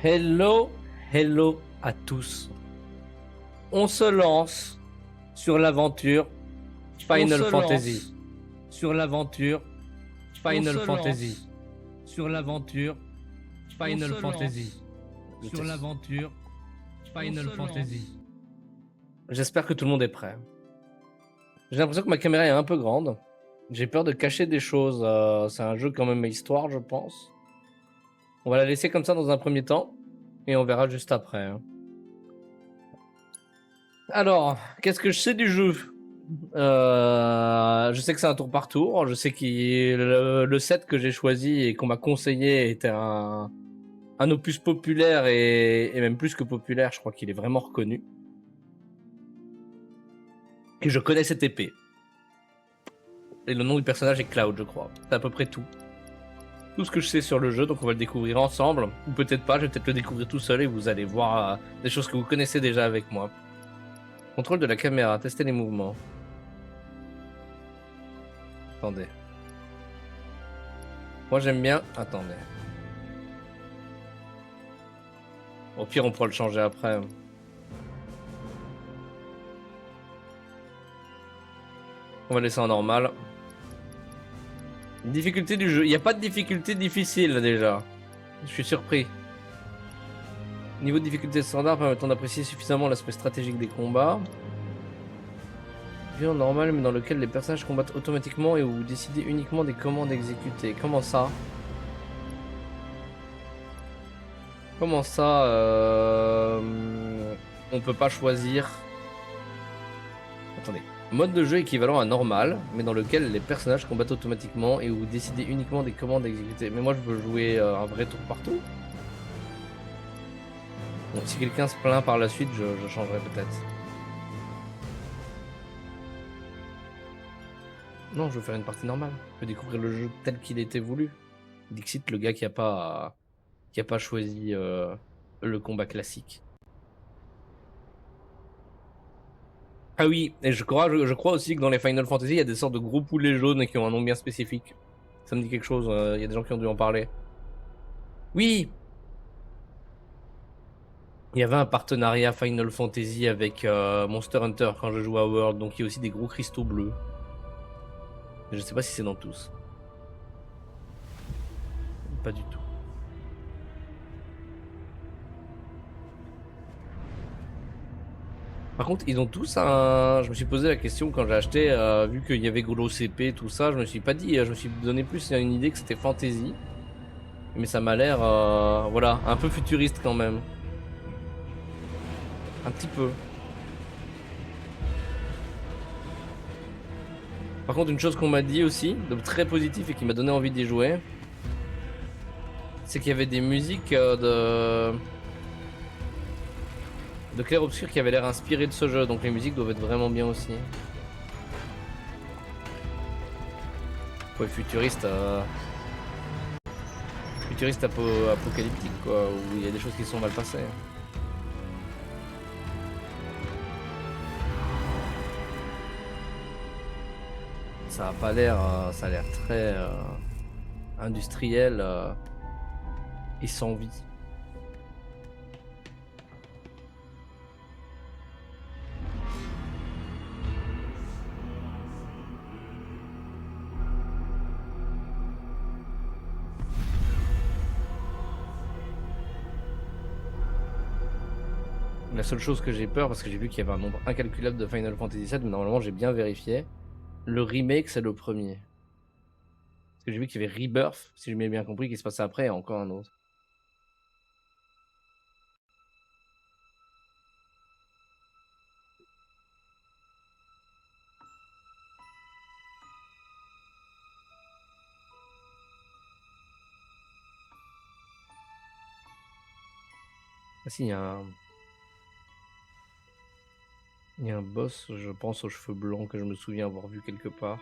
Hello, hello à tous. On se lance sur l'aventure Final Fantasy. Sur l'aventure Final Fantasy. Sur l'aventure Final Fantasy. Sur l'aventure Final Fantasy. J'espère que tout le monde est prêt. J'ai l'impression que ma caméra est un peu grande. J'ai peur de cacher des choses. C'est un jeu quand même à histoire, je pense. On va la laisser comme ça dans un premier temps. Et on verra juste après. Alors, qu'est-ce que je sais du jeu? Je sais que c'est un tour par tour. Je sais que le set que j'ai choisi et qu'on m'a conseillé était un opus populaire et même plus que populaire. Je crois qu'il est vraiment reconnu. Et je connais cette épée. Et le nom du personnage est Cloud, je crois. C'est à peu près tout. Tout ce que je sais sur le jeu, donc on va le découvrir ensemble. Ou peut-être pas, je vais peut-être le découvrir tout seul et vous allez voir des choses que vous connaissez déjà avec moi. Contrôle de la caméra, tester les mouvements. Attendez. Moi j'aime bien... Attendez. Au pire on pourra le changer après. On va laisser en normal. Difficulté du jeu. Il n'y a pas de difficulté difficile déjà. Je suis surpris. Niveau de difficulté standard permettant d'apprécier suffisamment l'aspect stratégique des combats. Violent normal mais dans lequel les personnages combattent automatiquement et où vous décidez uniquement des commandes exécutées. Comment ça? Comment ça on peut pas choisir? Attendez. Mode de jeu équivalent à normal, mais dans lequel les personnages combattent automatiquement et où vous décidez uniquement des commandes exécutées. Mais moi je veux jouer un vrai tour par tour. Bon, si quelqu'un se plaint par la suite, je changerai peut-être. Non, je veux faire une partie normale. Je veux découvrir le jeu tel qu'il était voulu. Dixit, le gars qui a pas choisi le combat classique. Ah oui, et je crois aussi que dans les Final Fantasy, il y a des sortes de gros poulets jaunes qui ont un nom bien spécifique. Ça me dit quelque chose, il y a des gens qui ont dû en parler. Oui! Il y avait un partenariat Final Fantasy avec Monster Hunter quand je jouais à World, donc il y a aussi des gros cristaux bleus. Je sais pas si c'est dans tous. Pas du tout. Par contre, ils ont tous un... Je me suis posé la question quand j'ai acheté, vu qu'il y avait gros CP, tout ça, je me suis pas dit, je me suis donné plus une idée que c'était fantasy. Mais ça m'a l'air, voilà, un peu futuriste quand même. Un petit peu. Par contre, une chose qu'on m'a dit aussi, de très positif et qui m'a donné envie d'y jouer, c'est qu'il y avait des musiques de clair obscur qui avaient l'air inspirées de ce jeu, donc les musiques doivent être vraiment bien aussi. Ouais, futuriste, futuriste apocalyptique quoi, où il y a des choses qui sont mal passées. Ça a pas l'air, ça a l'air très industriel et sans vie. La seule chose que j'ai peur, parce que j'ai vu qu'il y avait un nombre incalculable de Final Fantasy VII, mais normalement j'ai bien vérifié, le remake c'est le premier. Parce que j'ai vu qu'il y avait Rebirth, si j'ai bien compris, qui se passait après, et encore un autre. Ah si, il y a un boss, je pense, aux cheveux blancs que je me souviens avoir vu quelque part.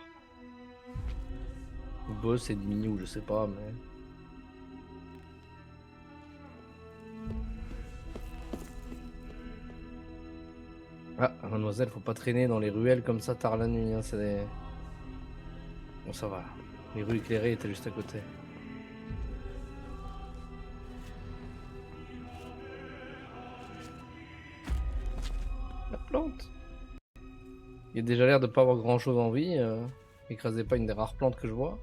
Le boss est diminué ou je sais pas, mais... Ah, mademoiselle, faut pas traîner dans les ruelles comme ça tard la nuit, hein, c'est des... Bon, ça va. Les rues éclairées étaient juste à côté. plantes. Il a déjà l'air de pas avoir grand chose en vie. Écrasez pas une des rares plantes que je vois.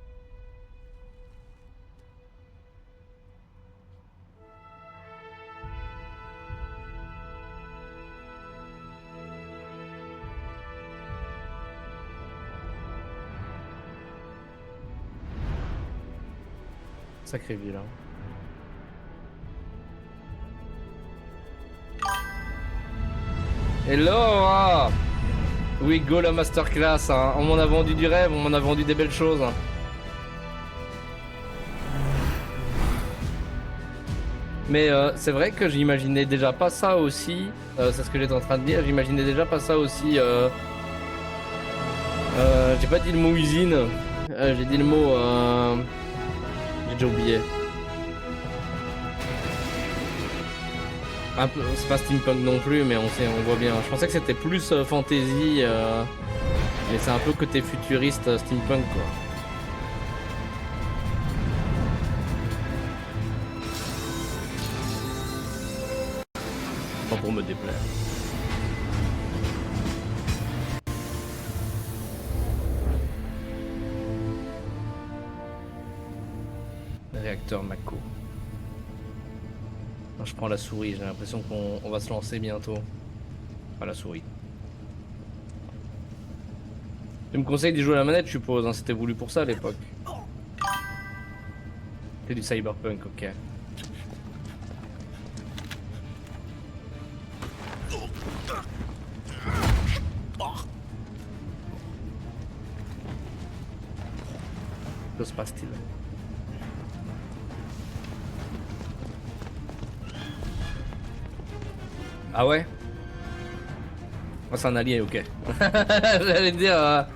Sacré ville. Hein. Hello hein. Oui, go la masterclass. Hein. On m'en a vendu du rêve, on m'en a vendu des belles choses. Hein. Mais c'est vrai que j'imaginais déjà pas ça aussi. C'est ce que j'étais en train de dire. J'imaginais déjà pas ça aussi. J'ai pas dit le mot usine. J'ai dit le mot. J'ai déjà oublié. C'est pas steampunk non plus, mais on voit bien. Je pensais que c'était plus fantasy, mais c'est un peu côté futuriste steampunk quoi. Pas pour me déplaire. Réacteur Mako. Je prends la souris, j'ai l'impression qu'on va se lancer bientôt. Pas la souris. Tu me conseilles d'y jouer à la manette, je suppose, hein, c'était voulu pour ça à l'époque. C'est du cyberpunk, ok. Que se passe-t-il ? Ah ouais? Oh, c'est un allié, ok. J'allais dire...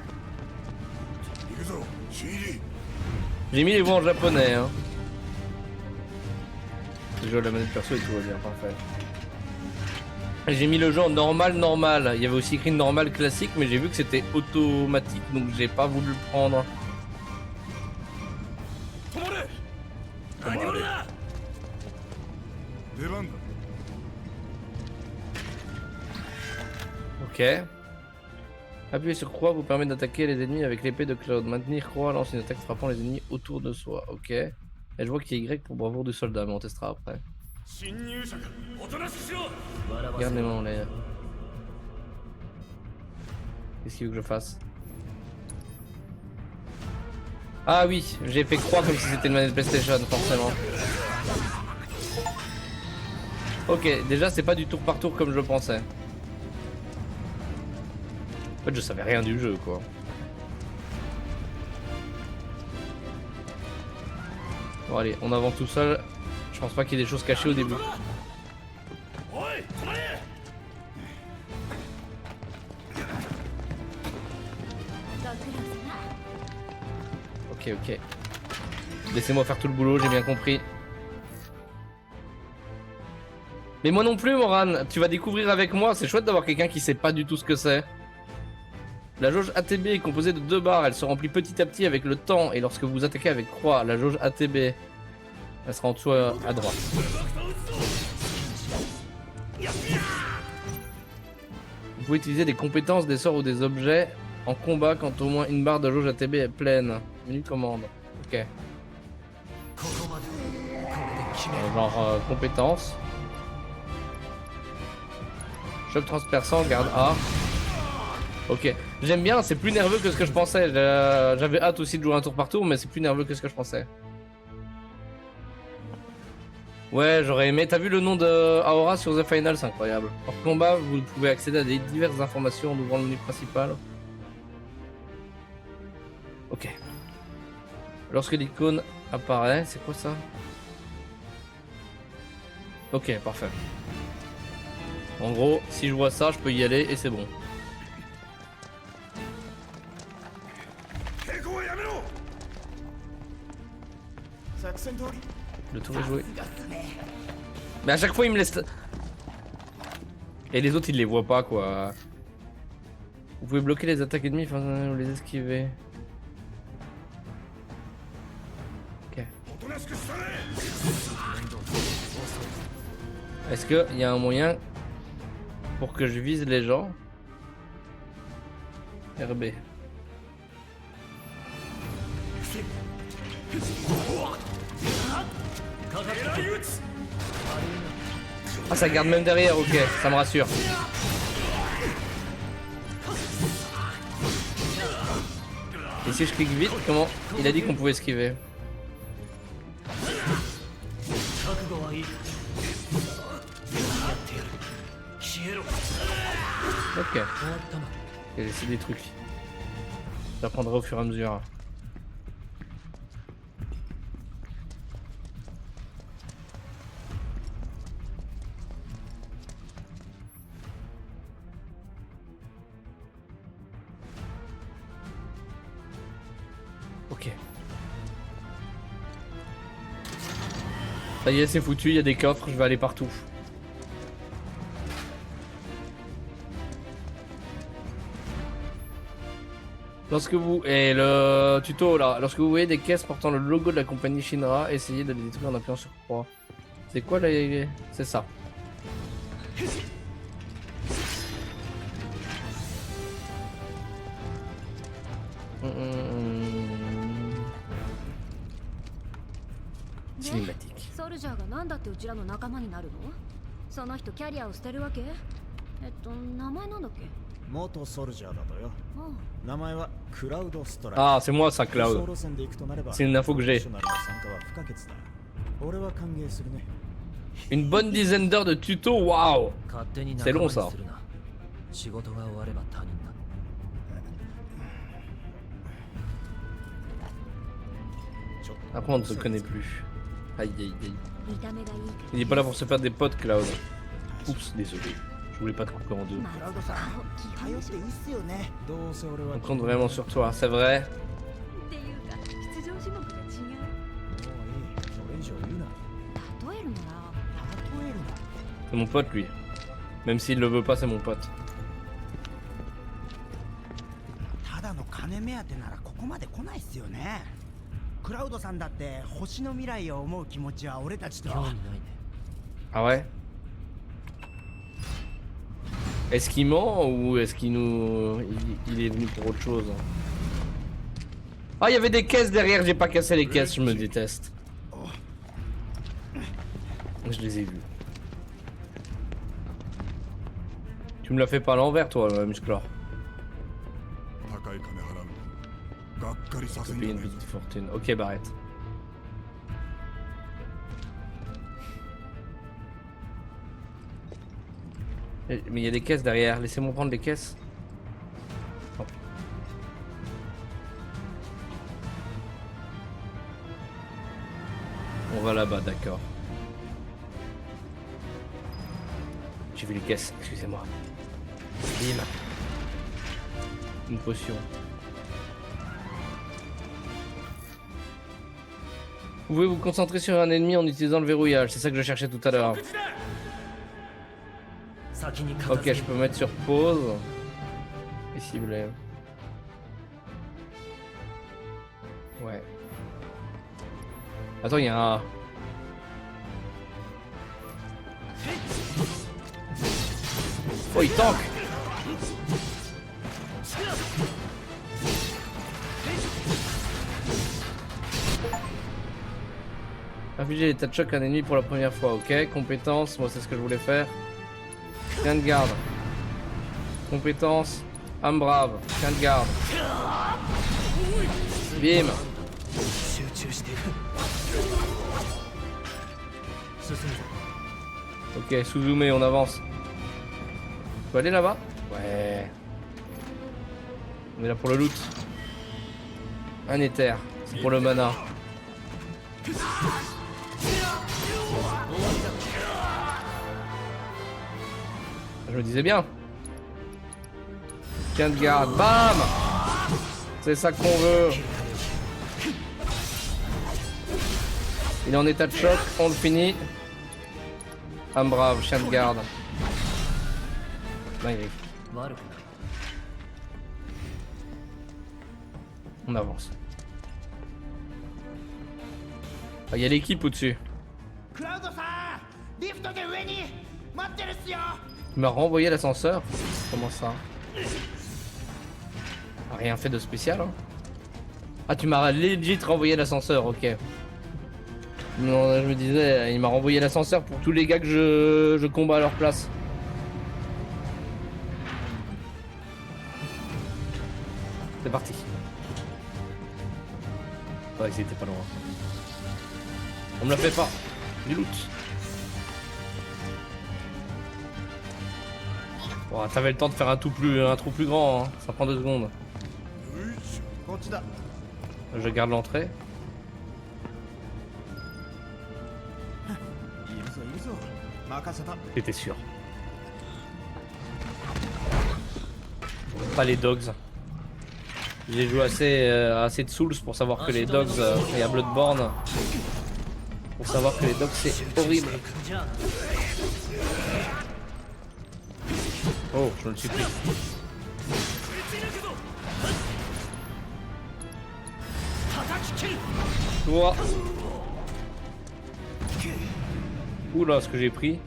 J'ai mis les voix en japonais, hein. Je joue à la manette perso et tout va bien, parfait. J'ai mis le jeu en normal. Il y avait aussi écrit normal classique, mais j'ai vu que c'était automatique, donc j'ai pas voulu le prendre. Ok. Appuyer sur croix vous permet d'attaquer les ennemis avec l'épée de Cloud. Maintenir croix lance une attaque frappant les ennemis autour de soi. Ok. Et je vois qu'il y a Y pour bravoure du soldat, mais on testera après. Regardez-moi en l'air. Qu'est-ce qu'il veut que je fasse? Ah oui, j'ai fait croix comme si c'était une manette PlayStation, forcément. Ok, déjà c'est pas du tour par tour comme je pensais. En fait, je savais rien du jeu, quoi. Bon, allez, on avance tout seul. Je pense pas qu'il y ait des choses cachées au début. Ok. Laissez-moi faire tout le boulot, j'ai bien compris. Mais moi non plus, Moran. Tu vas découvrir avec moi. C'est chouette d'avoir quelqu'un qui sait pas du tout ce que c'est. La jauge ATB est composée de 2 barres, elle se remplit petit à petit avec le temps et lorsque vous attaquez avec croix, la jauge ATB, elle sera en dessous à droite. Vous pouvez utiliser des compétences, des sorts ou des objets en combat quand au moins une barre de jauge ATB est pleine. Menu commande. Ok. Genre compétences. Choc transperçant, garde A. Ok, j'aime bien, c'est plus nerveux que ce que je pensais. J'avais hâte aussi de jouer un tour par tour, mais c'est plus nerveux que ce que je pensais. Ouais, j'aurais aimé. T'as vu le nom de Aora sur The Final, c'est incroyable. Hors combat, vous pouvez accéder à des diverses informations en ouvrant le menu principal. Ok. Lorsque l'icône apparaît, c'est quoi ça? Ok, parfait. En gros, si je vois ça, je peux y aller et c'est bon. Le tour est joué. Mais à chaque fois il me laisse... Et les autres ils les voient pas quoi. Vous pouvez bloquer les attaques ennemies ou les esquiver. Ok. Est-ce qu'il y a un moyen pour que je vise les gens? RB. Ah, ça garde même derrière, ok, ça me rassure. Et si je clique vite, comment? Il a dit qu'on pouvait esquiver. Ok. J'ai laissé des trucs. J'apprendrai au fur et à mesure. Ok. Ça y est, c'est foutu, il y a des coffres, je vais aller partout. Lorsque vous... Et le tuto là, lorsque vous voyez des caisses portant le logo de la compagnie Shinra, essayez de les détruire en appuyant sur croix. C'est quoi les... C'est ça. Cinématique. ソルジャーがなんだってうちらの仲間になるの？その人キャリアを捨てるわけ？名前なんだっけ？元ソルジャーだとよ。あ名前はクラウドストライク。 Ah, c'est moi ça, Cloud. C'est une info que j'ai. Une bonne dizaine d'heures de tuto, waouh! C'est long ça. Après on ne se connaît plus. Aïe aïe aïe. 見た目がいいけど Il est pas là pour se faire des potes, Cloud. Oups, désolé. Je voulais pas te couper en deux. まず顔基本でしょ。On compte vraiment sur toi, c'est vrai. っていうか出場種目が違う。例えるなら C'est mon pote lui. Même s'il le veut pas, c'est mon pote. ただの金目当てならここまで来ないっすよね。クラウドさんだって星の未来を思う気持ちは俺たちと。 Ah ouais? Est-ce qu'il ment ou est-ce qu'il nous... Il est venu pour autre chose? Ah, il y avait des caisses derrière, j'ai pas cassé les caisses, je me déteste. Je les ai vues. Tu me l'as fait pas à l'envers, toi, Musclor. Faut payer une petite fortune. Ok, Barrett. Mais il y a des caisses derrière, laissez-moi prendre les caisses. Oh. On va là-bas, d'accord. J'ai vu les caisses, excusez-moi. Bim. Une potion. Vous pouvez vous concentrer sur un ennemi en utilisant le verrouillage, c'est ça que je cherchais tout à l'heure. Ok, je peux mettre sur pause et cibler. Ouais. Attends, il y a un... Oh, il tank. Infliger l'état de choc à un ennemi pour la première fois, ok. Compétence, moi c'est ce que je voulais faire. Chien de garde. Compétence. Âme brave. Chien de garde. Bim. Ok, Suzume, on avance. Tu peux aller là-bas? Ouais. On est là pour le loot. Un éther. C'est pour le mana. Je me disais bien. Chien de garde, bam. C'est ça qu'on veut. Il est en état de choc, on le finit. Âme brave, chien de garde. Magnifique. On avance. Ah, il y a l'équipe au-dessus. Il m'a renvoyé l'ascenseur. Comment ça? Rien fait de spécial, hein. Ah, tu m'as legit renvoyé l'ascenseur, ok. Non, je me disais, il m'a renvoyé l'ascenseur pour tous les gars que je combats à leur place. C'est parti. Ouais, c'était pas loin. On me la fait pas. Du loot. Bon, t'avais le temps de faire un trou plus grand, hein. Ça prend 2 secondes. こっちだ。 Je garde l'entrée. いるぞいるぞ。任せた。 J'étais sûr. Pas les dogs. J'ai joué assez de Souls pour savoir que les dogs, et à Bloodborne, pour savoir que les dogs c'est horrible. Oh, je me le suis pris. Toi. Oula, ce que j'ai pris.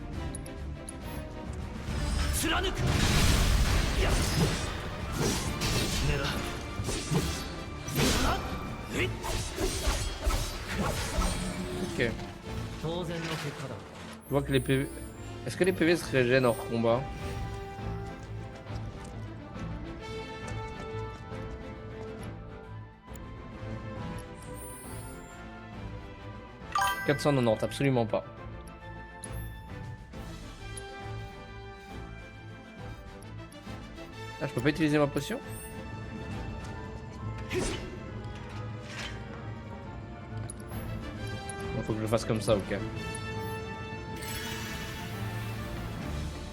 Ok. Je vois que les PV... Est-ce que les PV se régènent hors combat? « 490, absolument pas. Ah, je peux pas utiliser ma potion? Bon, faut que je fasse comme ça, ok.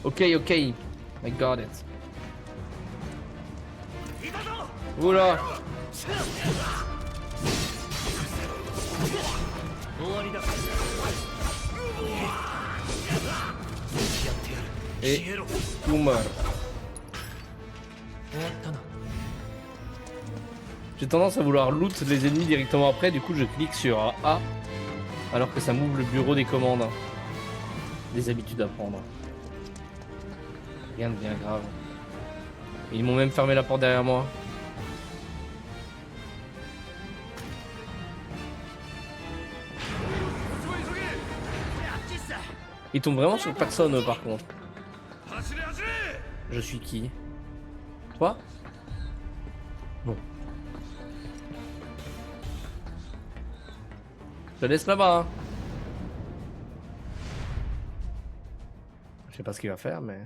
Ok, ok. I got it. Oula! Et tout meurt. J'ai tendance à vouloir loot les ennemis directement après, du coup je clique sur A alors que ça m'ouvre le bureau des commandes. Des habitudes à prendre. Rien de bien grave. Ils m'ont même fermé la porte derrière moi. Ils tombent vraiment sur personne par contre. Je suis qui? Toi? Bon. Je te laisse là-bas. Hein. Je sais pas ce qu'il va faire, mais...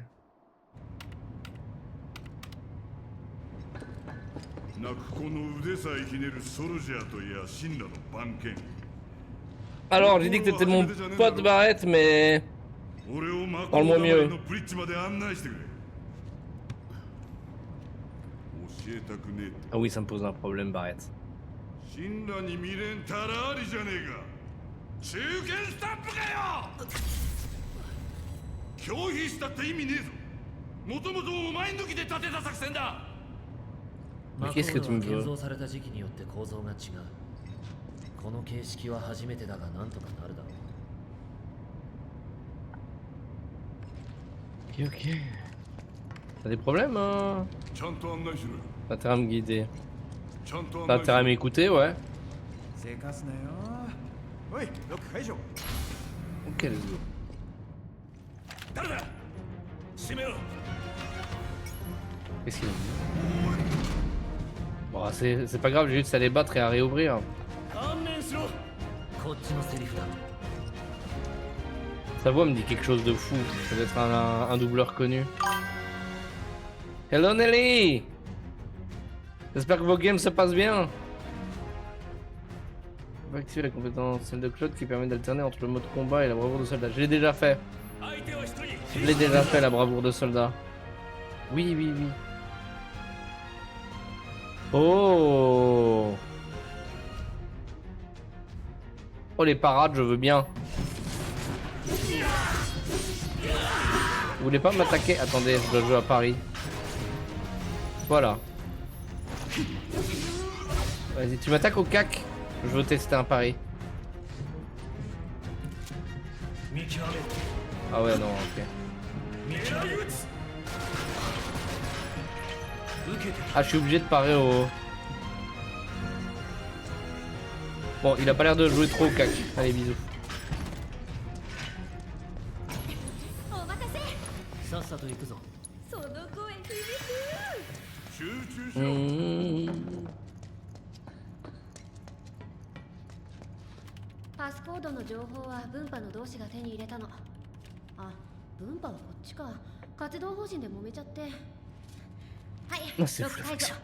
Alors, j'ai dit que t'étais mon pote Barrett, mais... Parle-moi mieux. Ah oui, ça me pose un problème, Barrett. Mais qu'est-ce que tu me veux? Ok, ok. T'as des problèmes, hein? T'as intérêt à me guider. T'as intérêt à m'écouter, ouais. Ok, let's go. Qu'est-ce qu'il a dit? Bon, c'est pas grave, j'ai juste à les battre et à réouvrir. Sa voix me dit quelque chose de fou. Ça doit être un doubleur connu. Hello Nelly! J'espère que vos games se passent bien. On va activer la compétence celle de Claude qui permet d'alterner entre le mode combat et la bravoure de soldat. Je l'ai déjà fait. Je l'ai déjà fait, la bravoure de soldat. Oui, oui, oui. Oh! Oh, les parades, je veux bien. Vous voulez pas m'attaquer? Attendez, je dois jouer à Paris. Voilà. Vas-y, tu m'attaques au cac. Je veux tester un pari. Ah ouais, non, ok. Ah, je suis obligé de parer au... Bon, il a pas l'air de jouer trop au cac. Allez, bisous. お待たせ。さっさと行くぞ。その声響集中し う ろ ーん。く。パスコードの情報は分派の同志が手に入れたの。あ、分派はこっちか。活動方針で揉めちゃって。はい、あc'est ロック解除。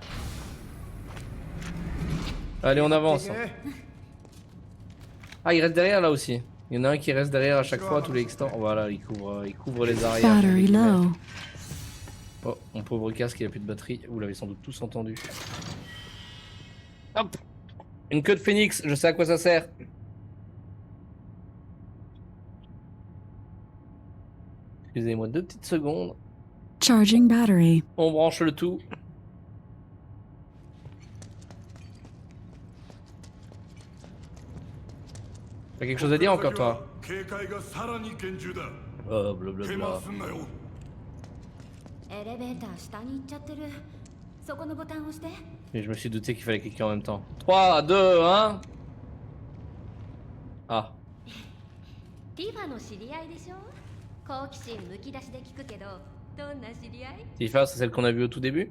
Allez, on avance. Ah, il reste derrière là aussi. Il y en a un qui reste derrière à chaque fois, tous les extants. Voilà, il couvre les arrières. Battery low. Oh, mon pauvre casque, il a plus de batterie. Vous l'avez sans doute tous entendu. Hop, une queue de phénix, je sais à quoi ça sert. Excusez-moi 2 petites secondes. Charging battery. On branche le tout. T'as quelque chose à dire encore toi? 警戒がさらに厳重だ Oh, blablabla. 手間すんなよエレベーター下に行っちゃってる。そこのボタン押して。 Mais je me suis douté qu'il fallait cliquer en même temps. 3, 2, 1. Ah. ティファの知り合いでしょ。好奇心むき出しで聞くけど、どんな知り合い？ Tifa, c'est celle qu'on a vue au tout début?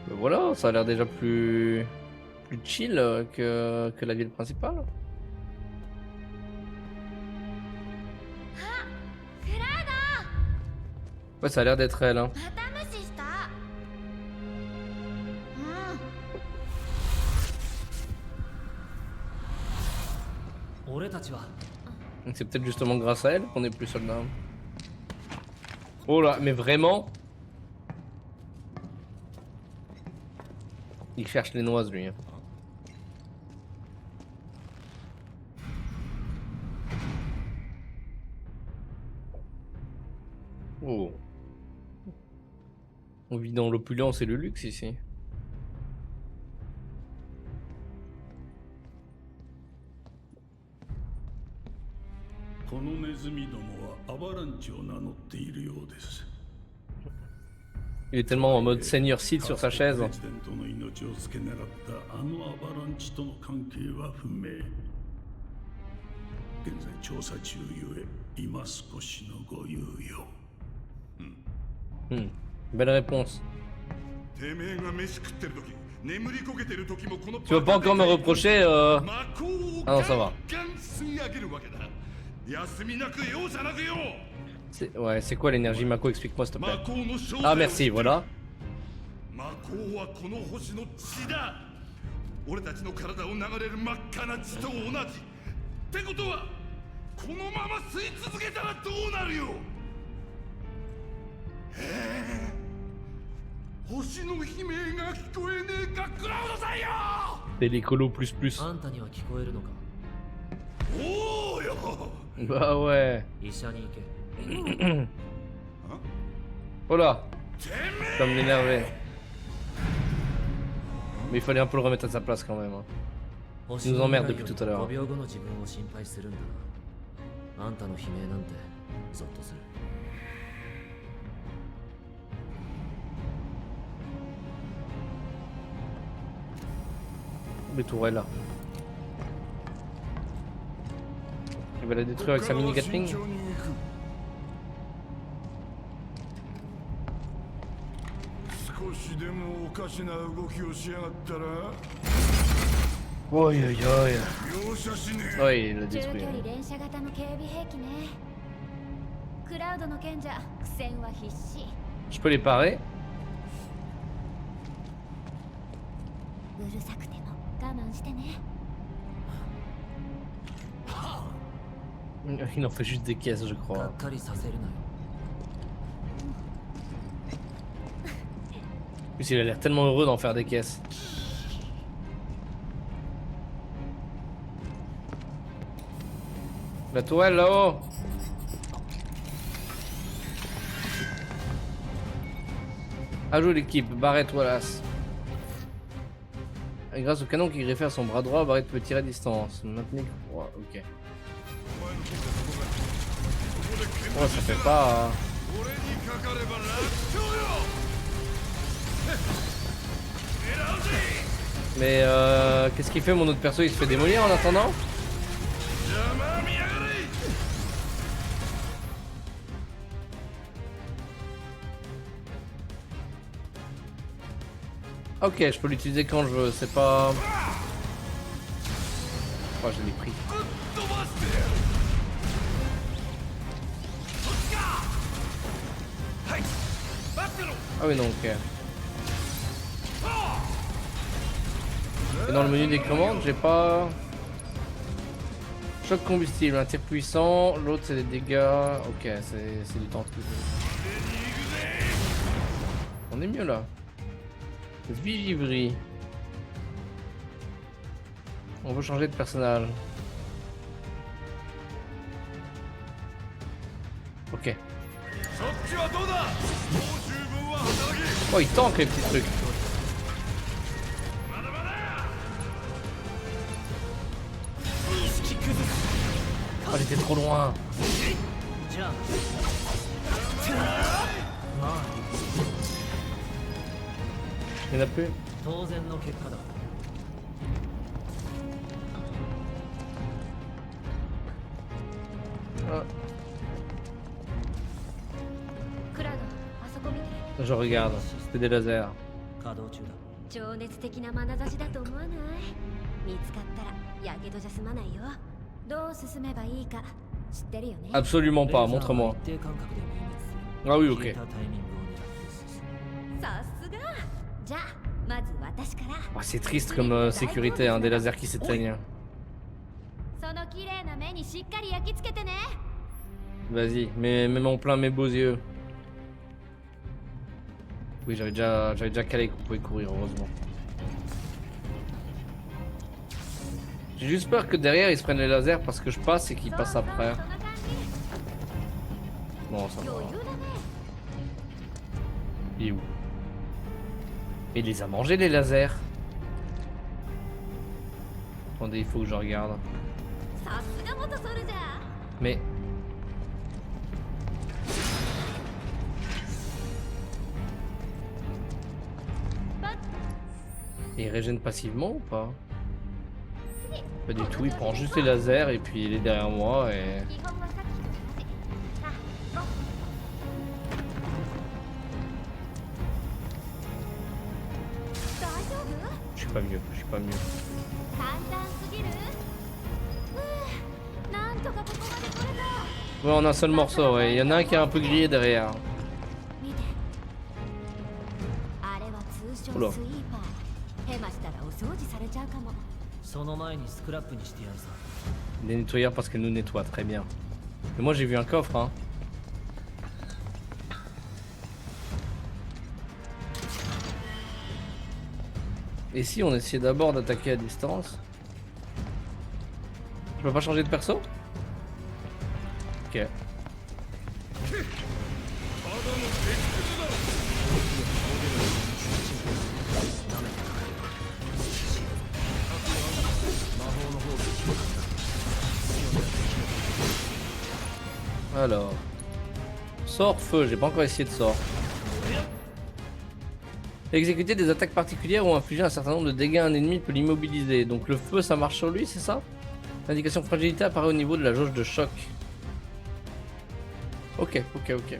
Ben voilà, ça a l'air déjà plus chill que la ville principale. クラウ Ouais, ça a l'air d'être elle. Hein. ド、また無視した。俺たちは Donc c'est peut-être justement grâce à elle qu'on est plus soldats. Oh là, mais vraiment? Il cherche les noises lui. Hein. Oh. On vit dans l'opulence et le luxe ici. このネズミどもはアバランチを名乗っているようです。 Il est tellement en mode seigneur Sid sur sa chaise. プレジデントの命を付け狙ったあのアバランチとの関係は不明。現在調査中ゆえ今少しのご猶予。Belle réponse. てめえが飯食ってる時眠りこけてる時もこの Tu vas pas encore me reprocher魔法を Ah non, ça va. ガンガン吸い上げるわけだ休みなく容赦なくよ Ouais, c'est quoi l'énergie Mako? Explique-moi s'il te 魔 plaît. 法の正体 Ah を merci, voilà. 魔法はこの星の血だ俺たちの体を流れる真っ赤な血と同じってことはこのまま吸い続けたらどうなるよ星の悲鳴が聞こえねえかクラウドさんよ C'est l'écolo plus plus. あんたには聞こえるのか。おおよ Bah ouais. 医者に行け。 Oh là, てめえ ça me l'énervait. Mais il fallait un peu le remettre à sa place quand même. Hein. 星 nous の emmerde 未来 depuis より tout à l'heure. 5秒後の自分を心配するんだな。あんたの悲鳴なんてゾッとする。 Les tourelles là. Il va la détruire avec sa mini Gatling. 慎重に行く少しでもおかしな動きをしやがったら Oi oi oi. 容赦しね Ouais, il l'a 中 détruit. 距離連射型の警備兵器ね。クラウドの賢者、苦戦は必至。 Je peux les parer? うるさくても我慢してね。 Il en fait juste des caisses, je が crois. っかりさせるなよ。 En plus, il a l'air tellement heureux d'en faire des caisses. La tourelle là-haut. Ajoute l'équipe, Barrett Wallace. Et grâce au canon qui est greffé à son bras droit, Barrett peut tirer à distance. Maintenez. Ouais, ok. Ouais, ça fait pas. Mais qu'est-ce qu'il fait mon autre perso? Il se fait démolir en attendant? Ok, je peux l'utiliser quand je veux, c'est pas... Oh, je l'ai pris. Ah oui, non, ok. Et dans le menu des commandes, j'ai pas... Choc combustible, un tir puissant, l'autre c'est des dégâts... Ok, c'est du temps. On est mieux là. Vigivry. On veut changer de personnage. Ok. Oh, il tank les petits trucs. Oh, j'étais trop loin. Il y en a plus. Ah. Je regarde, c'était des lasers. 情熱的な眼差しだと思わない？見つかったらやけどじゃ済まないよ。どう進めばいいか知ってるよね。 Absolument pas, montre-moi. Ah oui, ok. さすが。じゃあまず私から。 Oh, c'est triste comme sécurité, hein, des lasers qui s'éteignent. その綺麗な目にしっかり焼き付けてね。 Vas-y, mets en plein mes beaux yeux. Oui, j'avais déjà calé qu'on pouvait courir, heureusement. J'ai juste peur que derrière ils se prennent les lasers parce que je passe et qu'ils passent après. Bon, ça va. Il est où? Il les a mangés les lasers. Attendez, il faut que je regarde. Mais... il régène passivement ou pas? Pas du tout, il prend juste les lasers et puis il est derrière moi et... Je suis pas mieux, je suis pas mieux. Ouais, on a un seul morceau, ouais. Il y en a un qui est un peu grillé derrière. Oula. Les nettoyeurs parce qu'elle nous nettoie, très bien. Mais moi j'ai vu un coffre, hein. Et si on essayait d'abord d'attaquer à distance? Je peux pas changer de perso? Ok. Alors, sort feu, j'ai pas encore essayé de sort. Exécuter des attaques particulières ou infliger un certain nombre de dégâts à un ennemi peut l'immobiliser. Donc le feu ça marche sur lui, c'est ça? L'indication fragilité apparaît au niveau de la jauge de choc. Ok, ok, ok.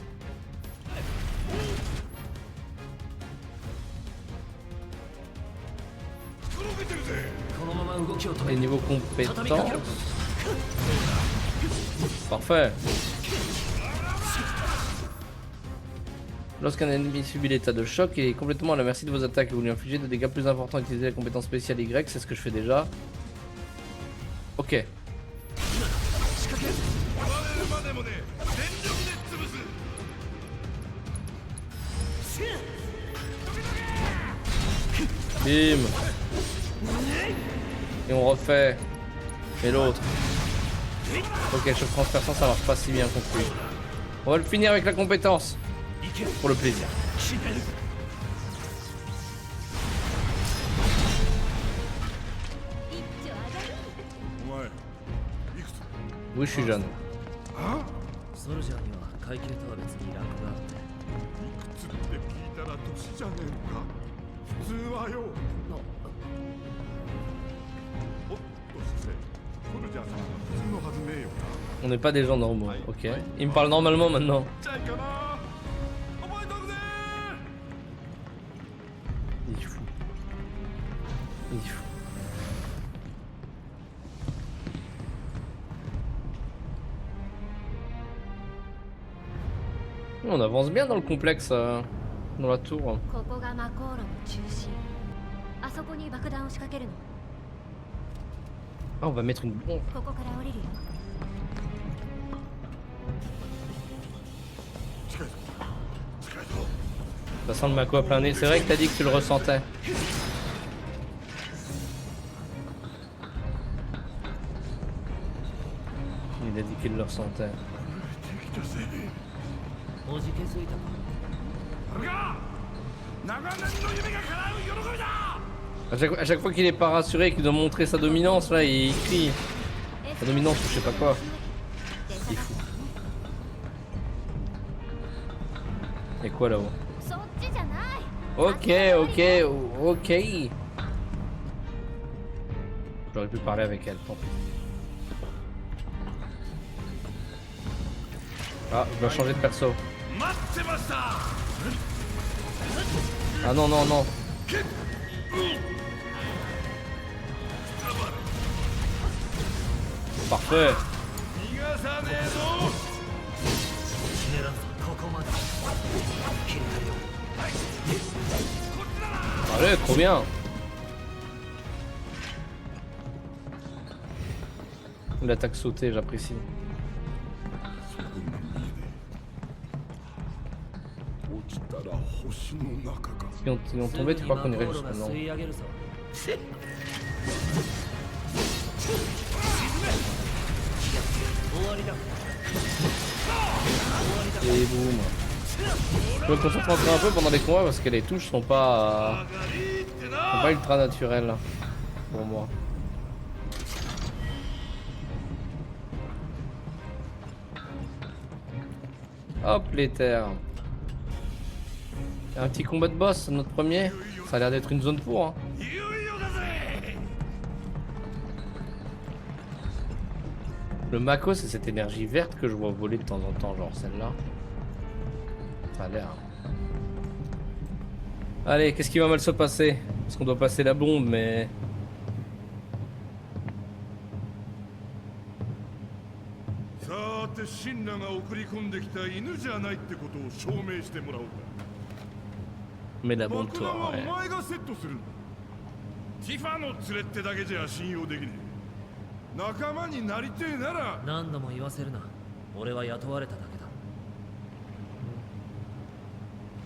Et niveau compétence. Parfait. Lorsqu'un ennemi subit l'état de choc, il est complètement à la merci de vos attaques et vous lui infligez des dégâts plus importants. Utilisez la compétence spéciale Y, c'est ce que je fais déjà. Ok. Bim. Et on refait. Et l'autre. Ok, choc transperçant, ça marche pas si bien contre lui. On va le finir avec la compétence. Pour le plaisir. Oui, je suis jeune. ソルジャーには階級とは別にランクがあって、いくつって聞いたら年じゃねえのか。普通はよ。おっとしてソルジャーさんは普通のはずねえよな。 On n'est pas des gens normaux, ok. Il me parle normalement maintenant. ちゃいかな。覚えとくぜ。 Il est fou. Il est fou. On avance bien dans le complexe, dans la tour. ここがマコーロの中心。あそこに爆弾を仕掛けるの。 Ah, on va mettre une bombe. ここから降りるよ。 近いぞ。近いぞ。 Ça sent le Mako à plein nez. C'est vrai que t'as dit que tu le ressentais. Il a dit qu'il le ressentait. 敵だぜ。おじけづいたか。あれが長年の夢が叶う喜びだ。 À chaque fois qu'il est pas rassuré, qu'il doit montrer sa dominance, là, il crie. Sa dominance ou je sais pas quoi. Il est fou. Et quoi là-haut? そっちじゃない。 Ok, ok, ok. J'aurais pu parler avec elle, tant pis. Ah, je dois changer de perso. 待ってました。 Ah non, non, non. Parfait. 逃がさねえぞ。シネランさん、ここまで。切れたよ。 Allez, trop bien. L'attaque sautée, j'apprécie. 落ちたら星の中か。 Si on tombait, tu crois qu'on irait マコーロ jusqu'à が non? 吸い上げるぞ。 終わりだ。 Et boum. Je peux me concentrer un peu pendant les combats parce que les touches sont pas ultra naturelles pour moi. Hop les terres. Un petit combat de boss, notre premier. Ça a l'air d'être une zone pour. Hein. いよいよだぜ。 Le Mako, c'est cette énergie verte que je vois voler de temps en temps, genre celle-là. Ça a l'air. Allez, qu'est-ce qui va mal se passer? Parce qu'on doit passer la bombe, mais... さーてシンラが送り込んできた犬じゃないってことを証明してもらおうか。 Mais la 爆 bombe, 弾 toi, は ouais. お前がセットするんだ。ティファの連れってだけじゃ信用できねえ。仲間になりてえなら何度も言わせるな。俺は雇われただけ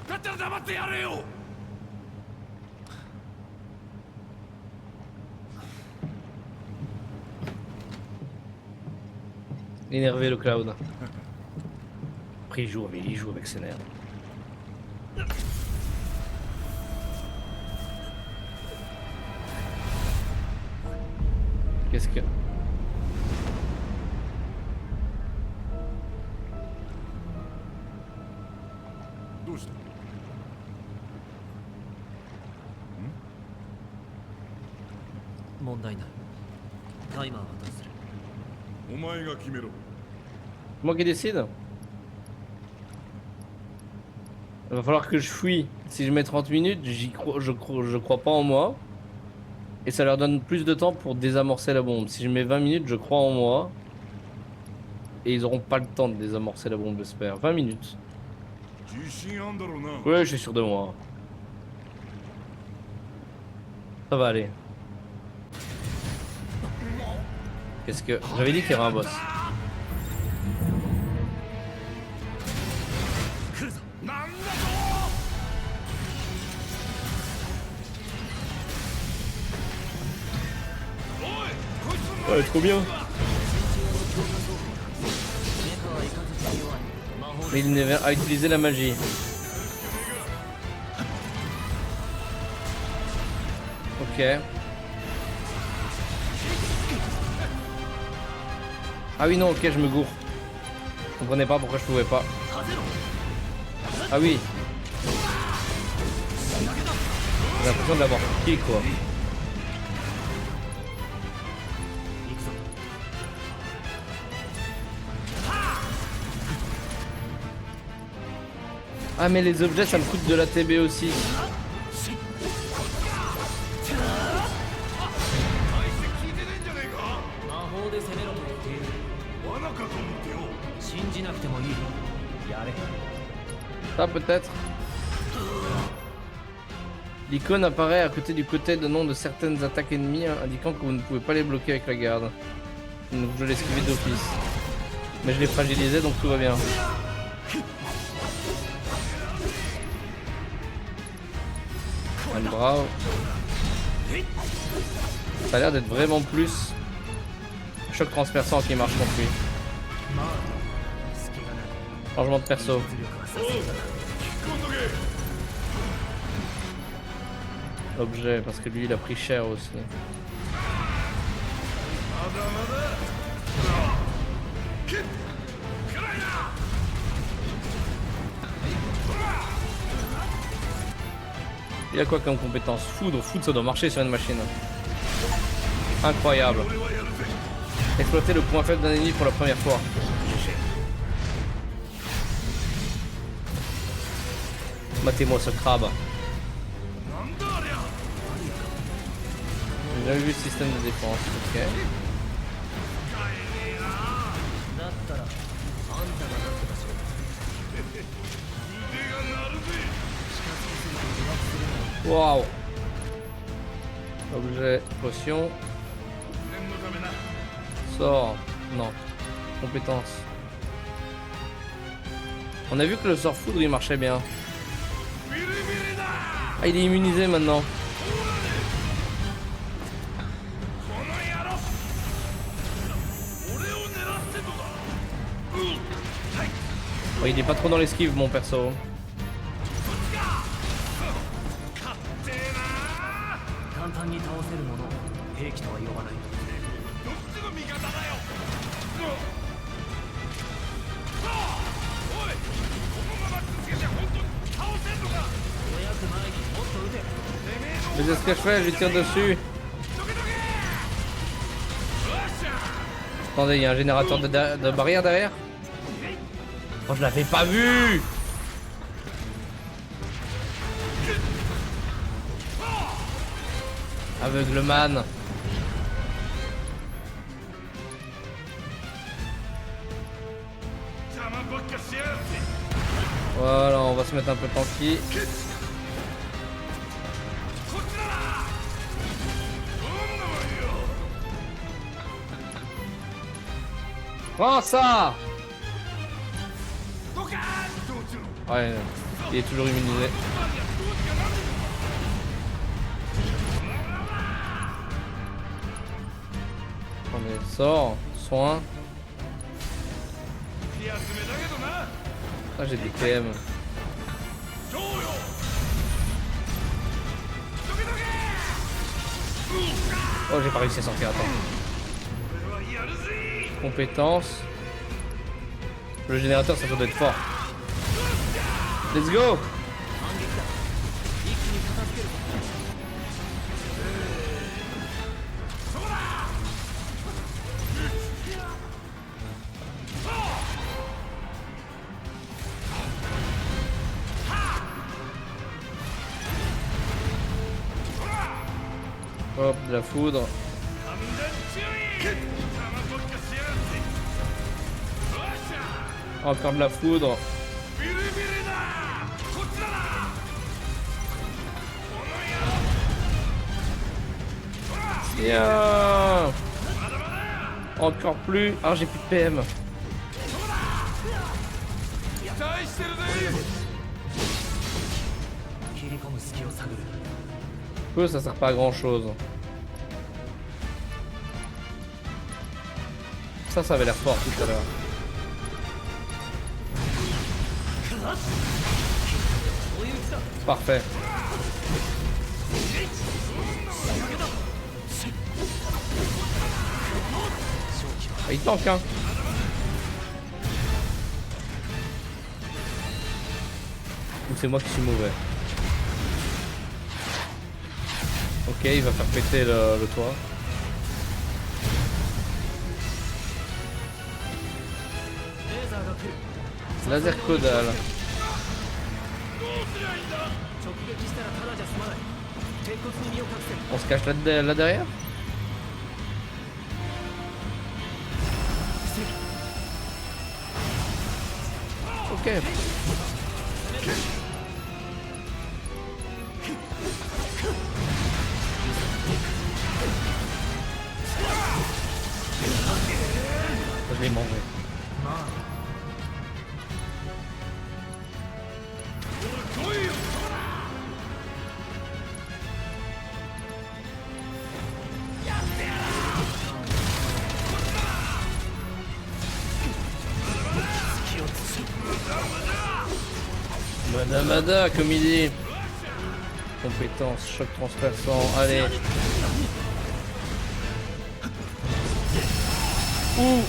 だ。だったら黙ってやれよ。 Énervé le Cloud. Après il joue avec ses nerfs. Qu'est-ce que...どうした？ 問題ない。タイマーはどうする？お前が決めろ。 Moi qui décide. Il va falloir que je fuis. Si je mets 30 minutes, je crois pas en moi. Et ça leur donne plus de temps pour désamorcer la bombe. Si je mets 20 minutes, je crois en moi. Et ils auront pas le temps de désamorcer la bombe, j'espère. 20 minutes. 自信あんだろうな。 Ouais, je suis sûr de moi. Ça va aller. Qu'est-ce que... J'avais dit qu'il y aurait un boss. なんだと。おい、こいつの Ouais, trop bien. Mais il a utilisé la magie. Ok. Ah oui, non, ok, je me gourre. Je comprenais pas pourquoi je pouvais pas. Ah oui. J'ai l'impression d'avoir piqué quoi. Ah mais les objets ça me coûte de la TB aussi. 魔法で攻めろと言っている。罠かと思ってよ。信じなくてもいい。やれ。 Ça peut-être. L'icône apparaît à côté du côté de nom de certaines attaques ennemies, indiquant que vous ne pouvez pas les bloquer avec la garde. Donc je l'ai esquivé d'office. Mais je l'ai fragilisé donc tout va bien. Un bravo. Ça a l'air d'être vraiment plus choc transperçant qui marche contre lui. Changement de perso. Objet, parce que lui il a pris cher aussi. Il a quoi comme compétence? Foudre, foudre ça doit marcher sur une machine. Incroyable. Exploiter le point faible d'un ennemi pour la première fois. Matez-moi ce crabe. J'ai jamais vu le système de défense, ok. だったらあんたがなんとかしろ。 Waouh. Objet, potion. Sort. Non. Compétence. On a vu que le sort foudre il marchait bien. Ah il est immunisé maintenant. Oh, il est pas trop dans l'esquive mon perso. 簡単に倒せるものを兵器とは呼ばない。どっちの味方だよ。おい、このまま続けて本当に倒せんのか。ぼやく前にもっと撃て。 Mais c'est ce que je fais, je lui tire dessus. Attendez, il y a un générateur de barrière derrière. Oh, je l'avais pas vu. Aveugleman. Voilà, on va se mettre un peu tranquille. Prends ça. Ouais, il est toujours immunisé. Attendez, sort, soin. Ah, j'ai des PM. Oh, j'ai pas réussi à sortir, attends. Compétences. Le générateur, ça doit être fort. Let's go! Hop, de la foudre. Encore de la foudre. Tiens. Encore plus. Ah, j'ai plus de PM. Ça sert pas à grand chose. Ça avait l'air fort tout à l'heure. Parfait. Ah, il tank hein. Ou c'est moi qui suis mauvais? Ok, il va faire péter le toit. Laser caudal. On se cache là derrière? Ok. Je vais manger. Madamada, comme il dit. Compétence, choc transperçant, allez. Ouh.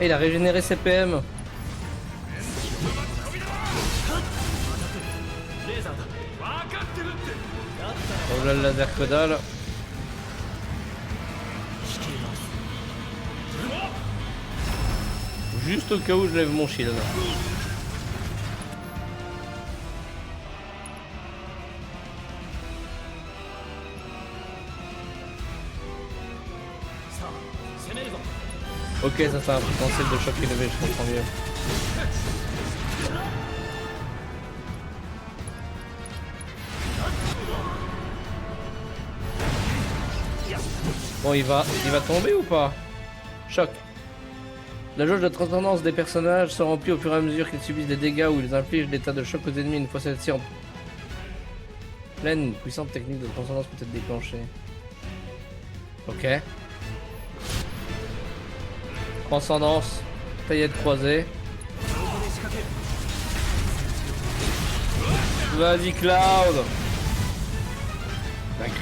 Et il a régénéré ses PM. Oh là le laser caudal. Juste au cas où je lève mon shield. Ok, ça c'est un potentiel de choc élevé, je comprends mieux. Bon, il va tomber ou pas? Choc. La jauge de transcendance des personnages se remplit au fur et à mesure qu'ils subissent des dégâts ou ils infligent l'état de choc aux ennemis. Une fois celle-ci en pleine, une puissante technique de transcendance peut être déclenchée. Ok. Transcendance, taillette croisée. Vas-y Cloud. D'accord.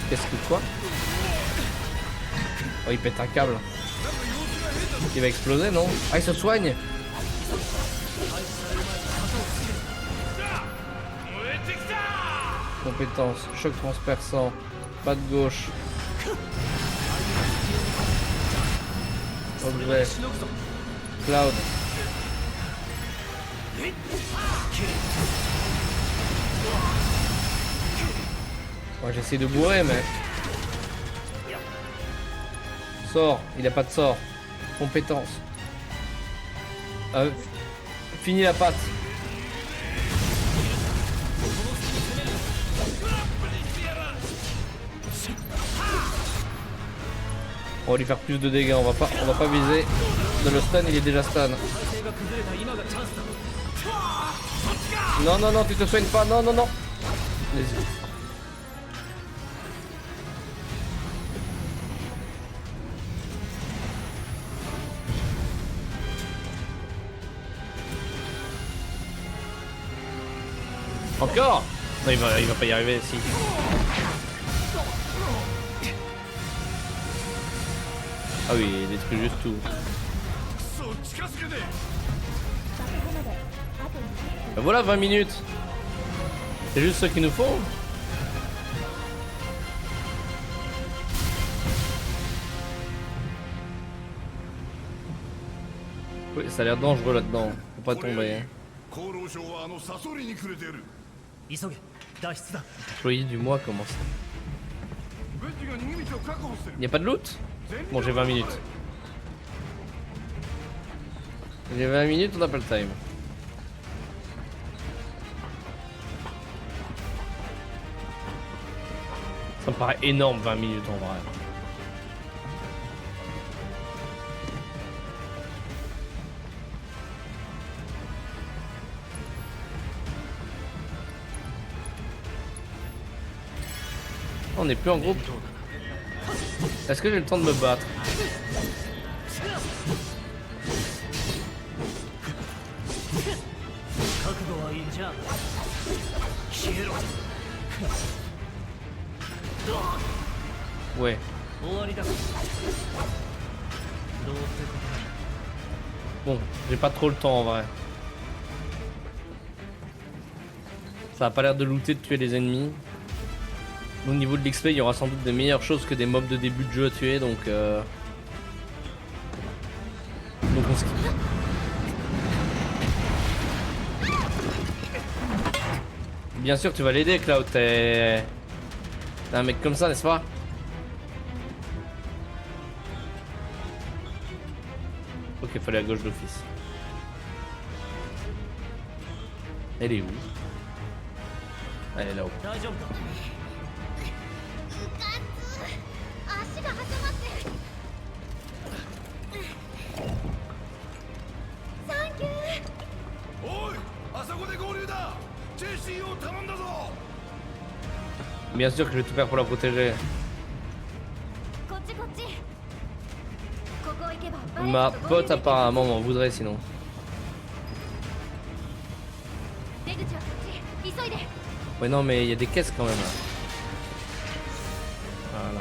Qu'est-ce que quoi? Oh, il pète un câble. Il va exploser, non? Ah, il se soigne. Compétence, choc transperçant, pas de gauche. Objet. Cloud. Moi j'essaie de bourrer mais... Sort, il a pas de sort. Compétence. Fini la patte. On va lui faire plus de dégâts, on va pas viser. De le stun, il est déjà stun. Non, non, non, tu te soignes pas, non, non, non. Vas-y. Encore? Non, il va pas y arriver, si. Ah oui, il détruit juste tout. Ben voilà, 20 minutes. C'est juste ce qu'il nous faut. Oui, ça a l'air dangereux là-dedans. Faut pas tomber. Employé du mois, comment ça? Y a pas de loot? Bon, j'ai 20 minutes. J'ai 20 minutes, on n'a pas le time. Ça me paraît énorme 20 minutes en vrai. on est plus en groupe. Est-ce que j'ai le temps de me battre? Ouais. Bon, j'ai pas trop le temps en vrai. Ça a pas l'air de looter, de tuer les ennemis. Au niveau de l'XP, il y aura sans doute des meilleures choses que des mobs de début de jeu à tuer, donc on skip. Bien sûr, tu vas l'aider, Cloud. T'es un mec comme ça, n'est-ce pas? Ok, fallait à gauche d'office. Elle est où? Elle est là-haut. Bien sûr que je vais tout faire pour la protéger. Ma pote apparemment m'en voudrait sinon. Ouais non mais il y a des caisses quand même là. Voilà.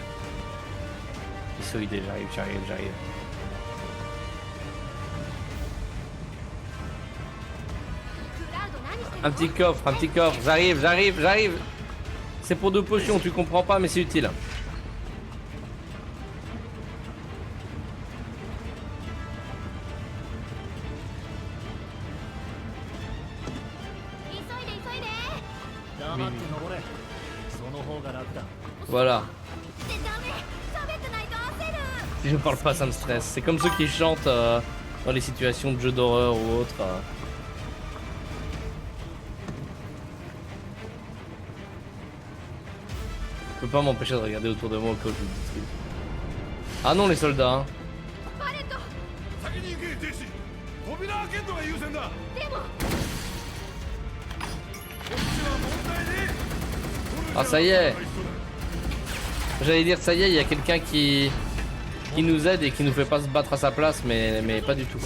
Isoïdé, j'arrive. Un petit coffre, j'arrive. C'est pour 2 potions, tu comprends pas mais c'est utile. Voilà. Si je parle pas, ça me stresse. C'est comme ceux qui chantent dans les situations de jeux d'horreur ou autres. Je peux pas m'empêcher de regarder autour de moi au cas où je vous dis. Ah non, les soldats. Hein. Ah ça y est. J'allais dire ça y est, il y a quelqu'un qui nous aide et qui nous fait pas se battre à sa place, mais pas du tout.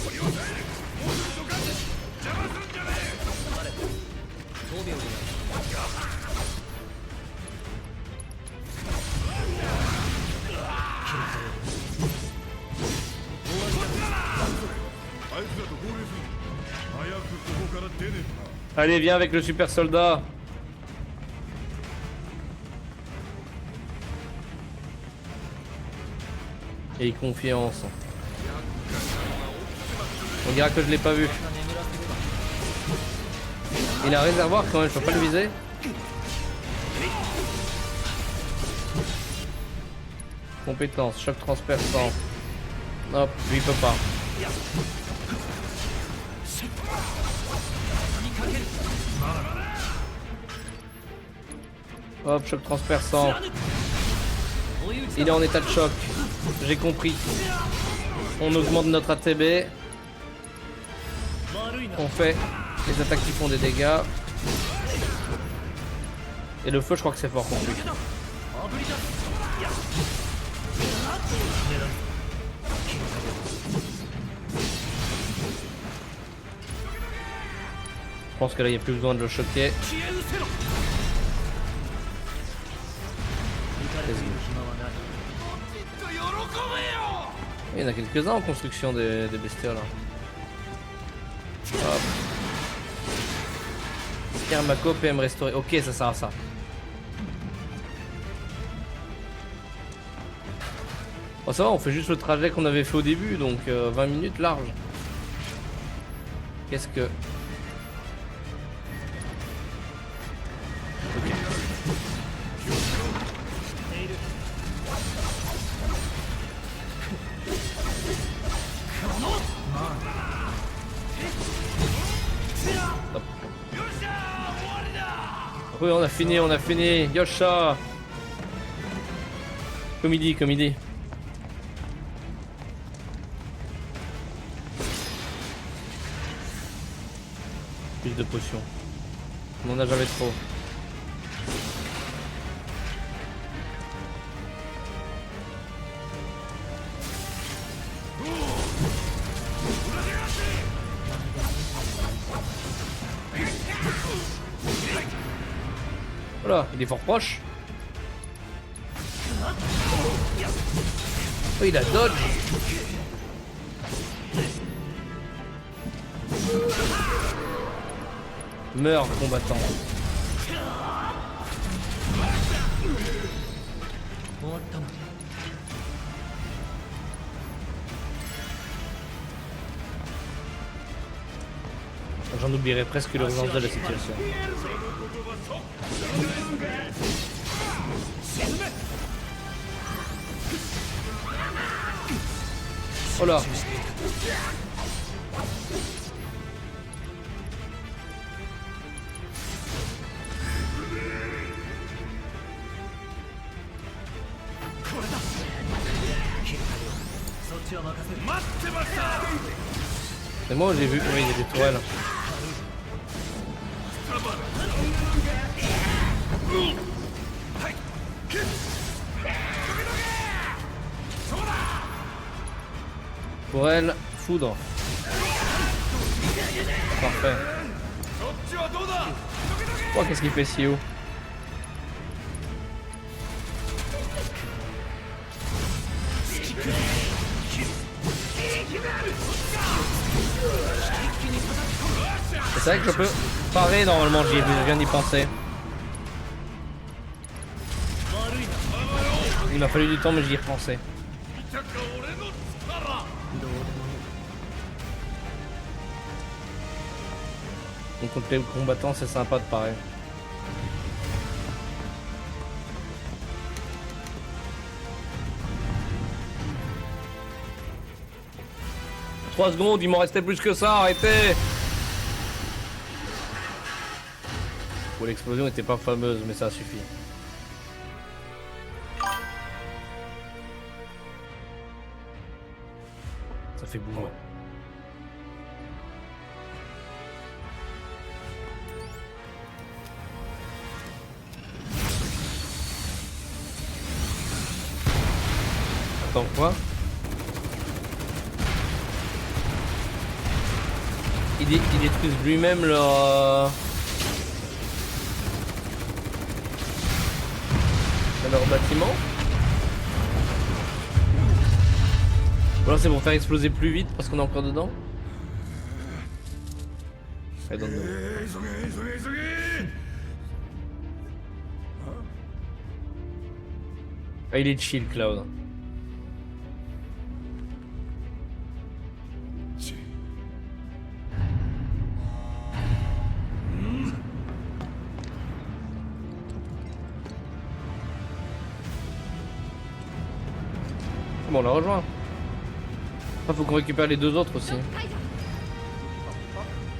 Allez, viens avec le super soldat. Et confiance. On dira que je l'ai pas vu. Il a un réservoir quand même, je peux pas le viser. Compétence, choc transperçant. Hop, lui il peut pas. Hop, choc transperçant. Il est en état de choc. J'ai compris. On augmente notre ATB. On fait les attaques qui font des dégâts. Et le feu, je crois que c'est fort contre lui. Je pense que là, il n'y a plus besoin de le choquer. Il y en a quelques-uns en construction des bestioles. Hop. Kermako PM restauré. Ok, ça sert à ça. Oh, ça va, on fait juste le trajet qu'on avait fait au début, donc 20 minutes large. Qu'est-ce que... Ok. Hop. Oui, on a fini. Yosha. Comme il dit. Plus de potions. On en a jamais trop. Voilà, il est fort proche. Oh, il a dodge. Meurs, combattant. J'en oublierais presque l'urgence de la situation. Oh là. C'est moi où j'ai vu, oui, il y a des tourelles. Tourelle, foudre. Parfait. Oh, qu'est-ce qu'il fait si haut? C'est vrai que je peux parer normalement, je viens d'y penser. Il m'a fallu du temps mais j'y ai repensé. Donc contre les combattants c'est sympa de parer. « 3 secondes, il m'en restait plus que ça, arrêtez !» Bon, l'explosion n'était pas fameuse, mais ça suffit. Ça fait boum. Attends, quoi? Ils détruisent lui-même leur bâtiment. Ou alors c'est pour faire exploser plus vite parce qu'on est encore dedans. I don't know. Ah, il est chill, Cloud. Bon, on l'a rejoint. Après, faut qu'on récupère les deux autres aussi.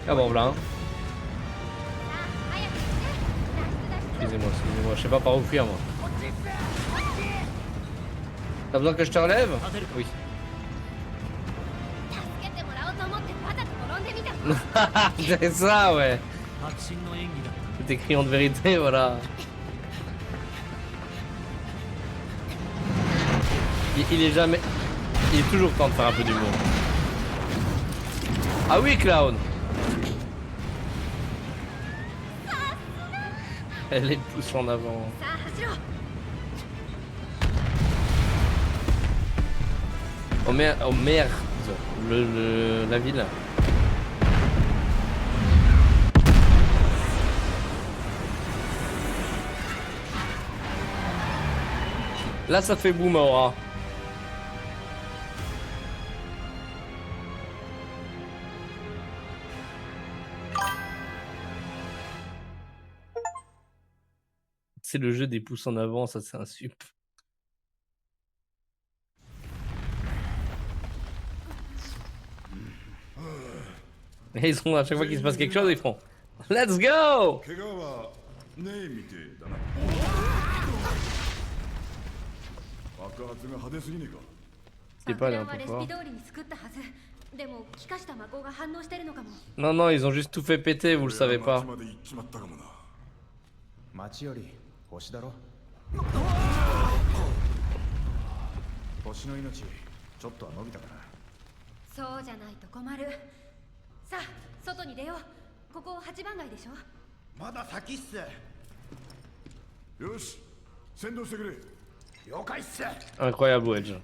Ah bon, voilà. Excusez-moi, je sais pas par où fuir moi. T'as besoin que je te relève? Oui. C'est ça, ouais. C'est écrit en vérité, voilà. Il est jamais... Il est toujours temps de faire un peu d'humour. Ah oui, Cloud. Elle les pousse en avant. Oh merde, la ville. Là, ça fait boum, Aura. C'est le jeu des pouces en avant, ça c'est un sup. Et ils sont à chaque fois qu'il se passe quelque chose, ils font Let's go! C'est pas là un peu fort. Non, non, ils ont juste tout fait péter, vous le savez pas. 町より星だろ星の命ちょっとは伸びたかなそうじゃないと困る。さあ外に出よう。ここ8番街でしょ。まだ先っす。よし先導してくれ。了解っす。 Incroyable Wedge.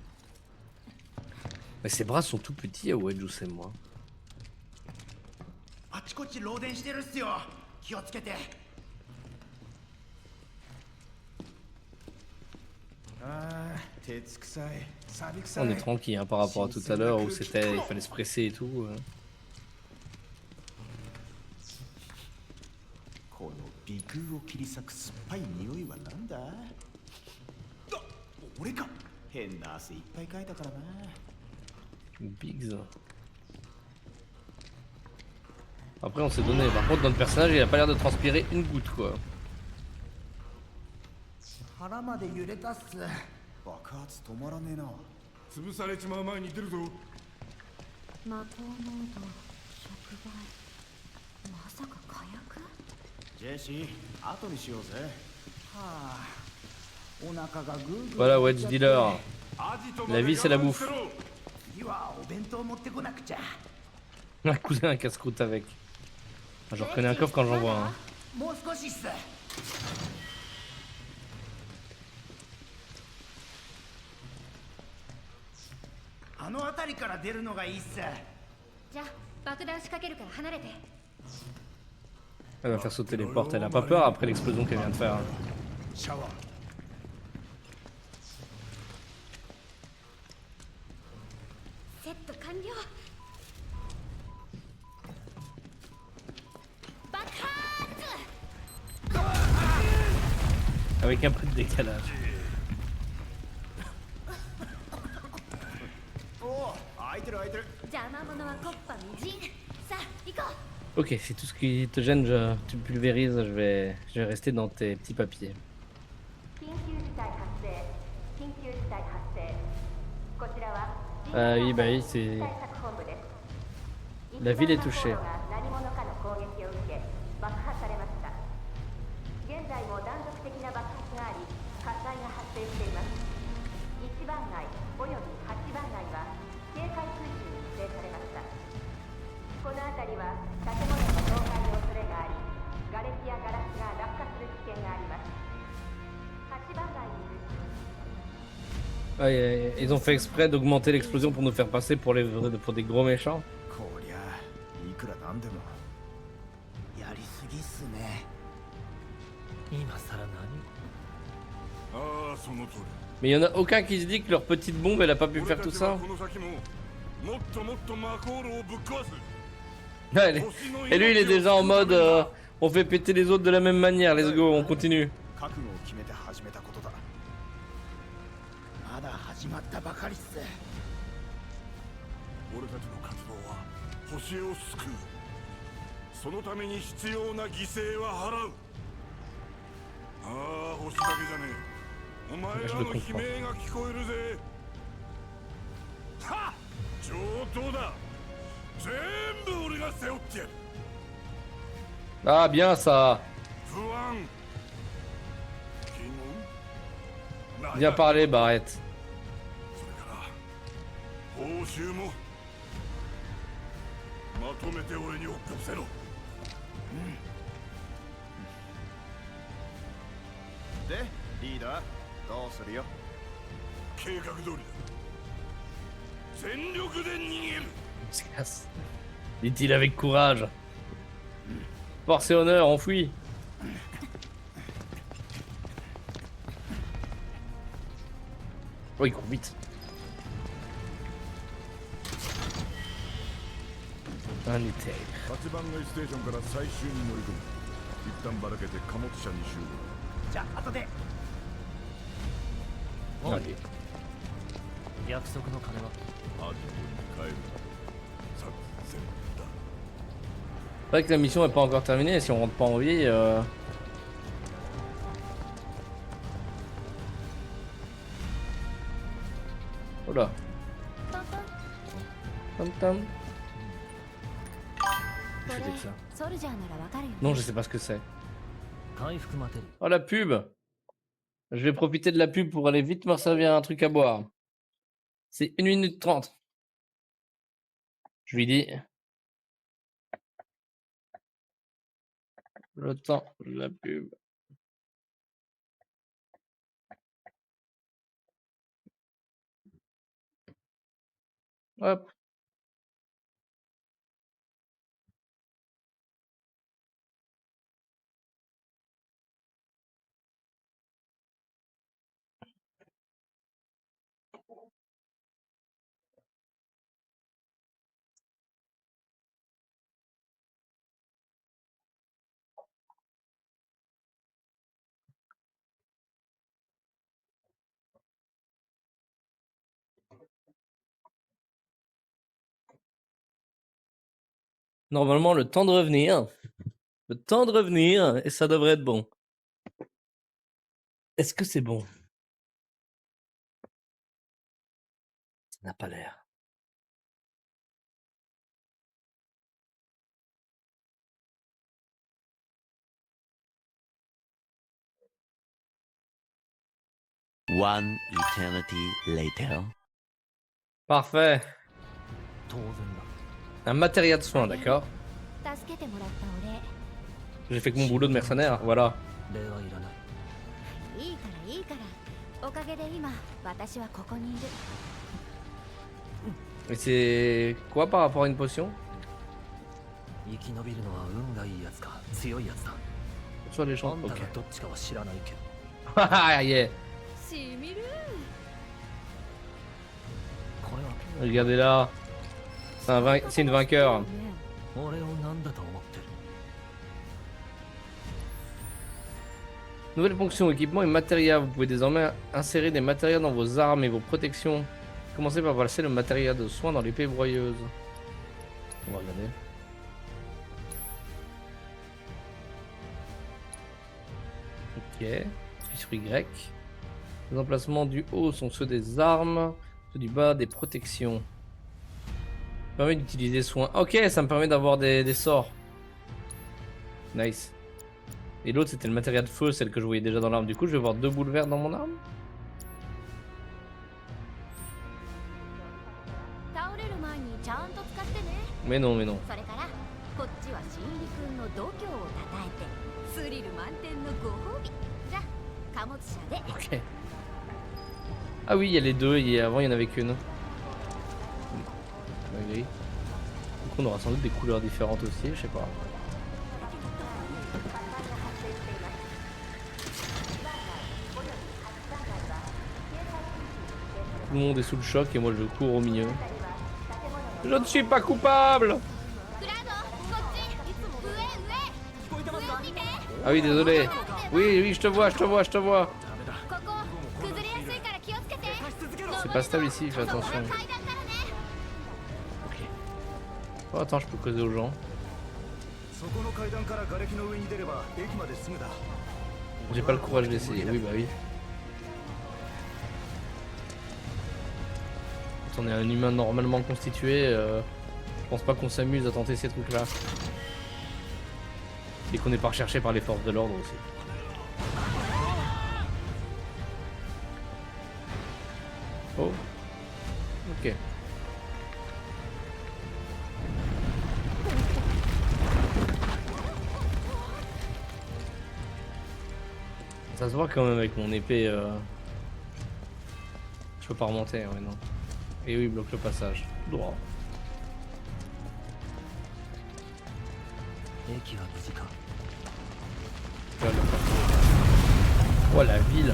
Mais ses bras sont tout petits à Wedge ou c'est moi. あちこち漏電してるっすよ。気をつけて。ああ、鉄臭い、錆臭 On い。 est tranquille hein, par rapport à tout à l'heure où c'était, il fallait se presser et tout. この鼻腔を切り裂く酸っぱい匂いはなんだ？俺か。変な汗いっぱいかいたからな。 Biggs. Après on s'est donné, par contre notre personnage il a pas l'air de transpirer une goutte quoi. 腹まで揺れたっす。爆発止まらねえな。潰されちまう前に出るぞ。魔法モード触媒。まさか火薬？ジェシー、後にしようぜ。はあ、お腹がグーグー。 Voilà Wedge dealer. アジト La vie c'est la bouffe. 次はお弁当持ってこなくちゃ。 Un cousin un casse-croûte avec. Je reconnais un coffre quand j'en vois un. もう少しっす。あの辺りから出るのがいいっす。じゃあ爆弾仕掛けるから離れて。 Elle va faire sauter les portes, elle a pas peur après l'explosion qu'elle vient de faire. シャワー。セット完了。爆発！ Avec un peu de décalage. おお、開いてる開いてる。邪魔者はコッパみじん。さあ行こう。 Ok, si tout ce qui te gêne, tu le pulvérises, je vais rester dans tes petits papiers. 緊急事態発生。緊急事態発生。こちらは Ah oui, bah oui, c'est... 対策本部です。 La ville est touchée. 何者かの攻撃を受け爆破されました。現在も断続的な爆発があり火災が発生しています。1番街および8番街は警戒区域に指定されました。この辺りは建物の倒壊の恐れがあり瓦礫やガラスが落下する危険があります。8番街にいる Ah, ils ont fait exprès d'augmenter l'explosion pour nous faire passer pour des gros méchants. こりゃいくらなんでも。やりすぎっすね。今さら何？ああその通り。 Mais il y en a aucun qui se dit que leur petite bombe elle a pas pu 俺 faire た tout ちは ça. この先ももっともっと魔航路をぶっ壊す。 Ah, et lui il est déjà en mode on fait péter les autres de la même manière, let's go, on continue. 覚悟を決めて始めたことだ。まだ始まったばかりっす。俺たちの活動は星を救う。そのために必要な犠牲は払う。ああ星だけじゃねえ。お前らの悲鳴が聞こえるぜ。はっ上等だ。全部俺が背負ってやる。 Ah bien ça. 不安。疑問。 Viens parler Barrett. それから報酬もまとめて俺に追っかぶせろ。で、リーダー、どうするよ。計画通りだ。全力で逃げる。 Il se casse. Dit-il avec courage. Force et honneur, on fuit. Oh, il court vite. Un étel. 8番街ステーションから最終に乗り込む。一旦ばらけて貨物車に集合。じゃあ後で。 Allez. 約束の金は？アジトに帰る。作戦だ。 C'est vrai que la mission est pas encore terminée, si on rentre pas en vie. Oh là. トントン。 Tom tom. こ Je れ fais que ça. ソルジャーならわかるよね。 Non, je sais pas ce que c'est. 回復マテリアル。 Oh la pub. Je vais profiter de la pub pour aller vite me servir un truc à boire. C'est 1 minute 30. Je lui dis. Le temps de la pub. Hop. Normalement, le temps de revenir. Le temps de revenir et ça devrait être bon. Est-ce que c'est bon? Ça n'a pas l'air. One eternity later. Parfait. 当然だ Un matériel de soin, d'accord? 助けてもらったお礼 J'ai fait que mon boulot de mercenaire, voilà. 礼はいらないいいからいいからおかげで今私はここにいる Et c'est quoi par rapport à une potion? 生き延びるのは運がいいやつか強いやつだ Soit les あ gens. んた Ok. がどっちかは知らないけど Haha, yeah. しみるこれは Regardez là. C'est une vainqueur. 俺を何だと思ってる Nouvelle fonction, équipement et matériel. Vous pouvez désormais insérer des matériels dans vos armes et vos protections. Commencez par placer le matériel de soin dans l'épée broyeuse. On va regarder. Ok. Puis sur Y. Les emplacements du haut sont ceux des armes, ceux du bas des protections. Ça permet d'utiliser soin. Ok, ça me permet d'avoir des sorts. Nice. Et l'autre c'était le matériel de feu, celle que je voyais déjà dans l'arme. Du coup, je vais avoir 2 boules vertes dans mon arme. 倒れる前にちゃんと使ってね Mais non, mais non. それからこっちは新理君の度胸をたたえてスリル満点のご褒美じゃあ貨物車で Ok. Ah oui, il y a les deux, et avant il y en avait qu'une. Oui. Du coup, on aura sans doute des couleurs différentes aussi, je sais pas. Tout le monde est sous le choc et moi je cours au milieu. Je ne suis pas coupable! クラウドこっち上上見て Ah oui, désolé. Oui, oui, je te vois, je te vois, je te vois. ここ崩れやすいから気をつけて C'est pas stable ici, fais attention. 階段からね Oh, attends, je peux causer aux gens. そこの階段から瓦礫の上に出れば駅まですぐだ。 J'ai pas le courage d'essayer. Oui, bah oui. Quand on est un humain normalement constitué, je pense pas qu'on s'amuse à tenter ces trucs là. Et qu'on n'est pas recherché par les forces de l'ordre aussi. Oh. Ok. Ça se voit quand même avec mon épée. Je peux pas remonter, ouais, non. Et oui, il bloque le passage. Droit. 駅は無事か Oh la ville.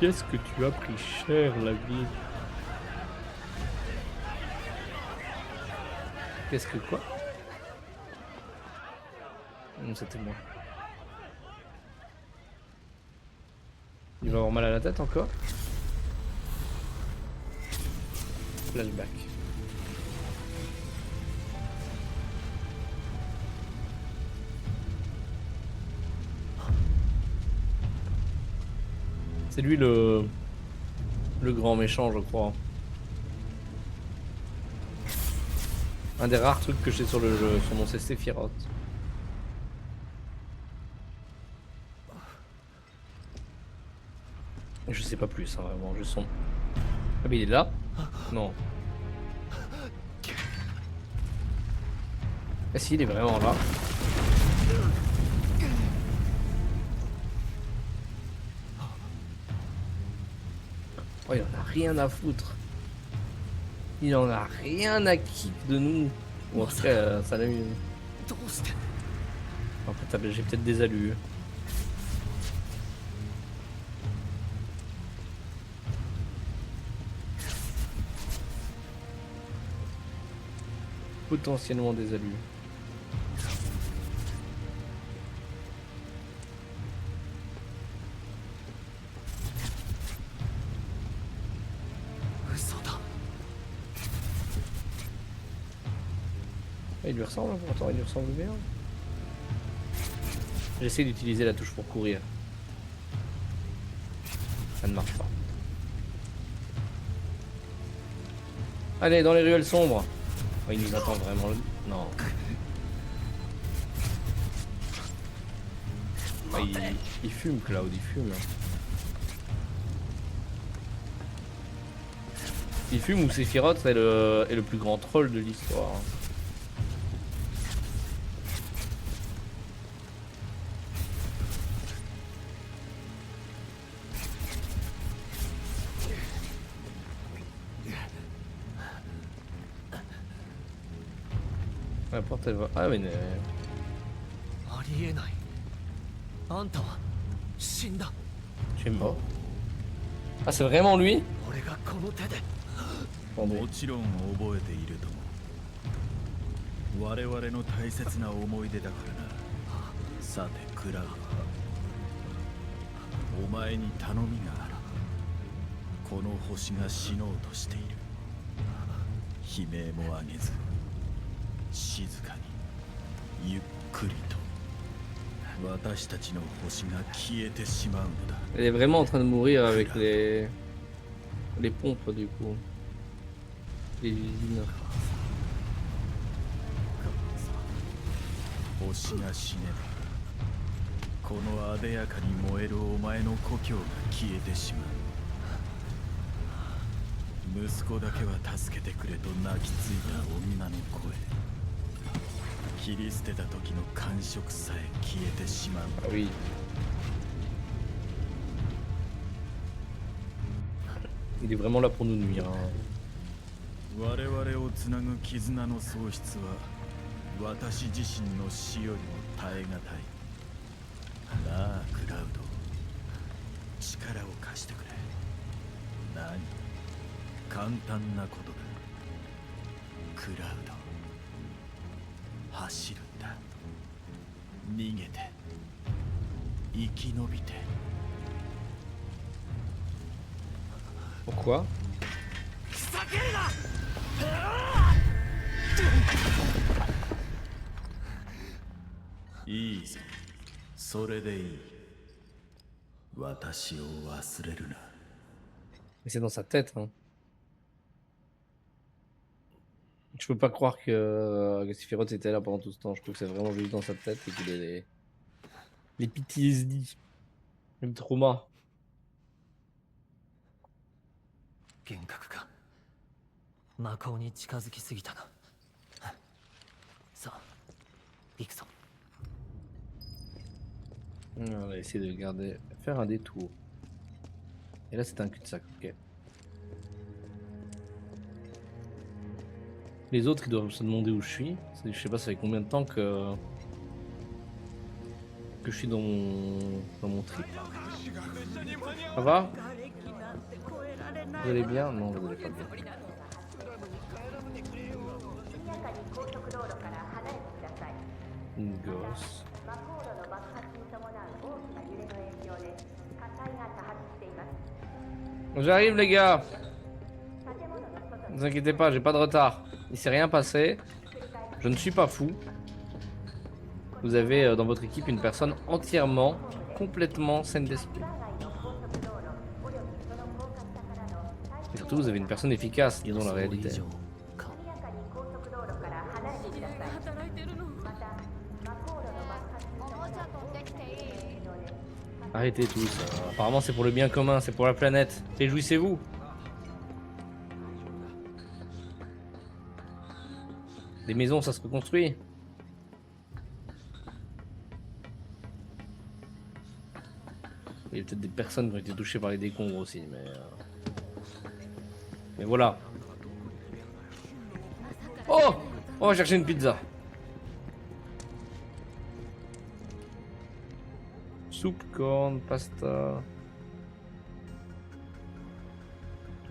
Qu'est-ce que tu as pris cher la ville? Qu'est-ce que quoi? Non, c'était moi. Il va avoir mal à la tête encore? Flashback. C'est lui le grand méchant, je crois. Un des rares trucs que j'ai sur le jeu, sur mon CC Firotte. Je sais pas plus, hein, vraiment, je sens. Ah mais il est là? Non. Ah si, il est vraiment là. Oh, il en a rien à foutre. Il en a rien à kick de nous. Ou en tout cas, ça l'a eu. En fait, j'ai peut-être des allus. Potentiellement des allus. Il lui ressemble, pourtant il lui ressemble bien. J'essaie d'utiliser la touche pour courir. Ça ne marche pas. Allez, dans les ruelles sombres. Oh, il nous attend vraiment. Non. Ah, il fume, Cloud, il fume. Il fume ou Sephiroth est le plus grand troll de l'histoire. La porte elle va. Ah mais tu es mort. Ah c'est vraiment lui? もちろん覚えているとも我々の大切な思い出だからな。さてクラウド、お前に頼みがある。この星が死のうとしている。悲鳴も上げず静かにゆっくりと私たちの星が消えてしまうのだ。 Elle est vraiment en train de mourir avec les pompes du coup. Les usines. 星が死ねばこのあでやかに燃えるお前の故郷が消えてしまう。息子だけは助けてくれと泣きついた女の声、切り捨てた時の感触さえ消えてしまう。 Ah oui. Il est vraiment là pour nous nuire. Hein. 我々をつなぐ絆の喪失は私自身の死よりも耐え難い。なあクラウド、力を貸してくれ。何、簡単なことだ。クラウド、走るんだ。逃げて生き延びて。 Pourquoi? いいぞ、それでいい。私を忘れるな。 Mais c'est dans sa tête. Hein. Je peux pas croire que Sephiroth était là pendant tout ce temps. Je trouve que c'est vraiment juste dans sa tête et qu'il est les PTSD, le trauma. 幻覚か。魔法に近づきすぎたな。さあ、行くぞ。 On va essayer de garder, faire un détour. Et là c'est un cul-de-sac, ok. Les autres ils doivent se demander où je suis. Je sais pas ça fait combien de temps que je suis dans mon trip. Ça va? Vous allez bien? Non, vous allez pas bien. 速やかに高速道路から離れてください。 Une gosse. 魔コードの爆発に伴う大きな揺れの影響で火災が多発しています。 J'arrive les gars. 建物の外 Ne に vous inquiétez pas, j'ai pas de retard. Il s'est rien passé. Je ne suis pas fou. Vous avez dans votre équipe une personne entièrement, complètement saine d'esprit. 外の高速道路およびその高架下からの最 Et surtout, vous avez une personne efficace, 予 disons la 想以 réalité. 上か。速やかに高速道路から離れてください。また魔コードの爆発に伴う大きな揺れの影響で Arrêtez tous. Apparemment, c'est pour le bien commun, c'est pour la planète. Réjouissez-vous. Des maisons, ça se reconstruit. Il y a peut-être des personnes qui ont été touchées par les décombres aussi, mais voilà. Oh! On va chercher une pizza. Soupe, corn, pasta.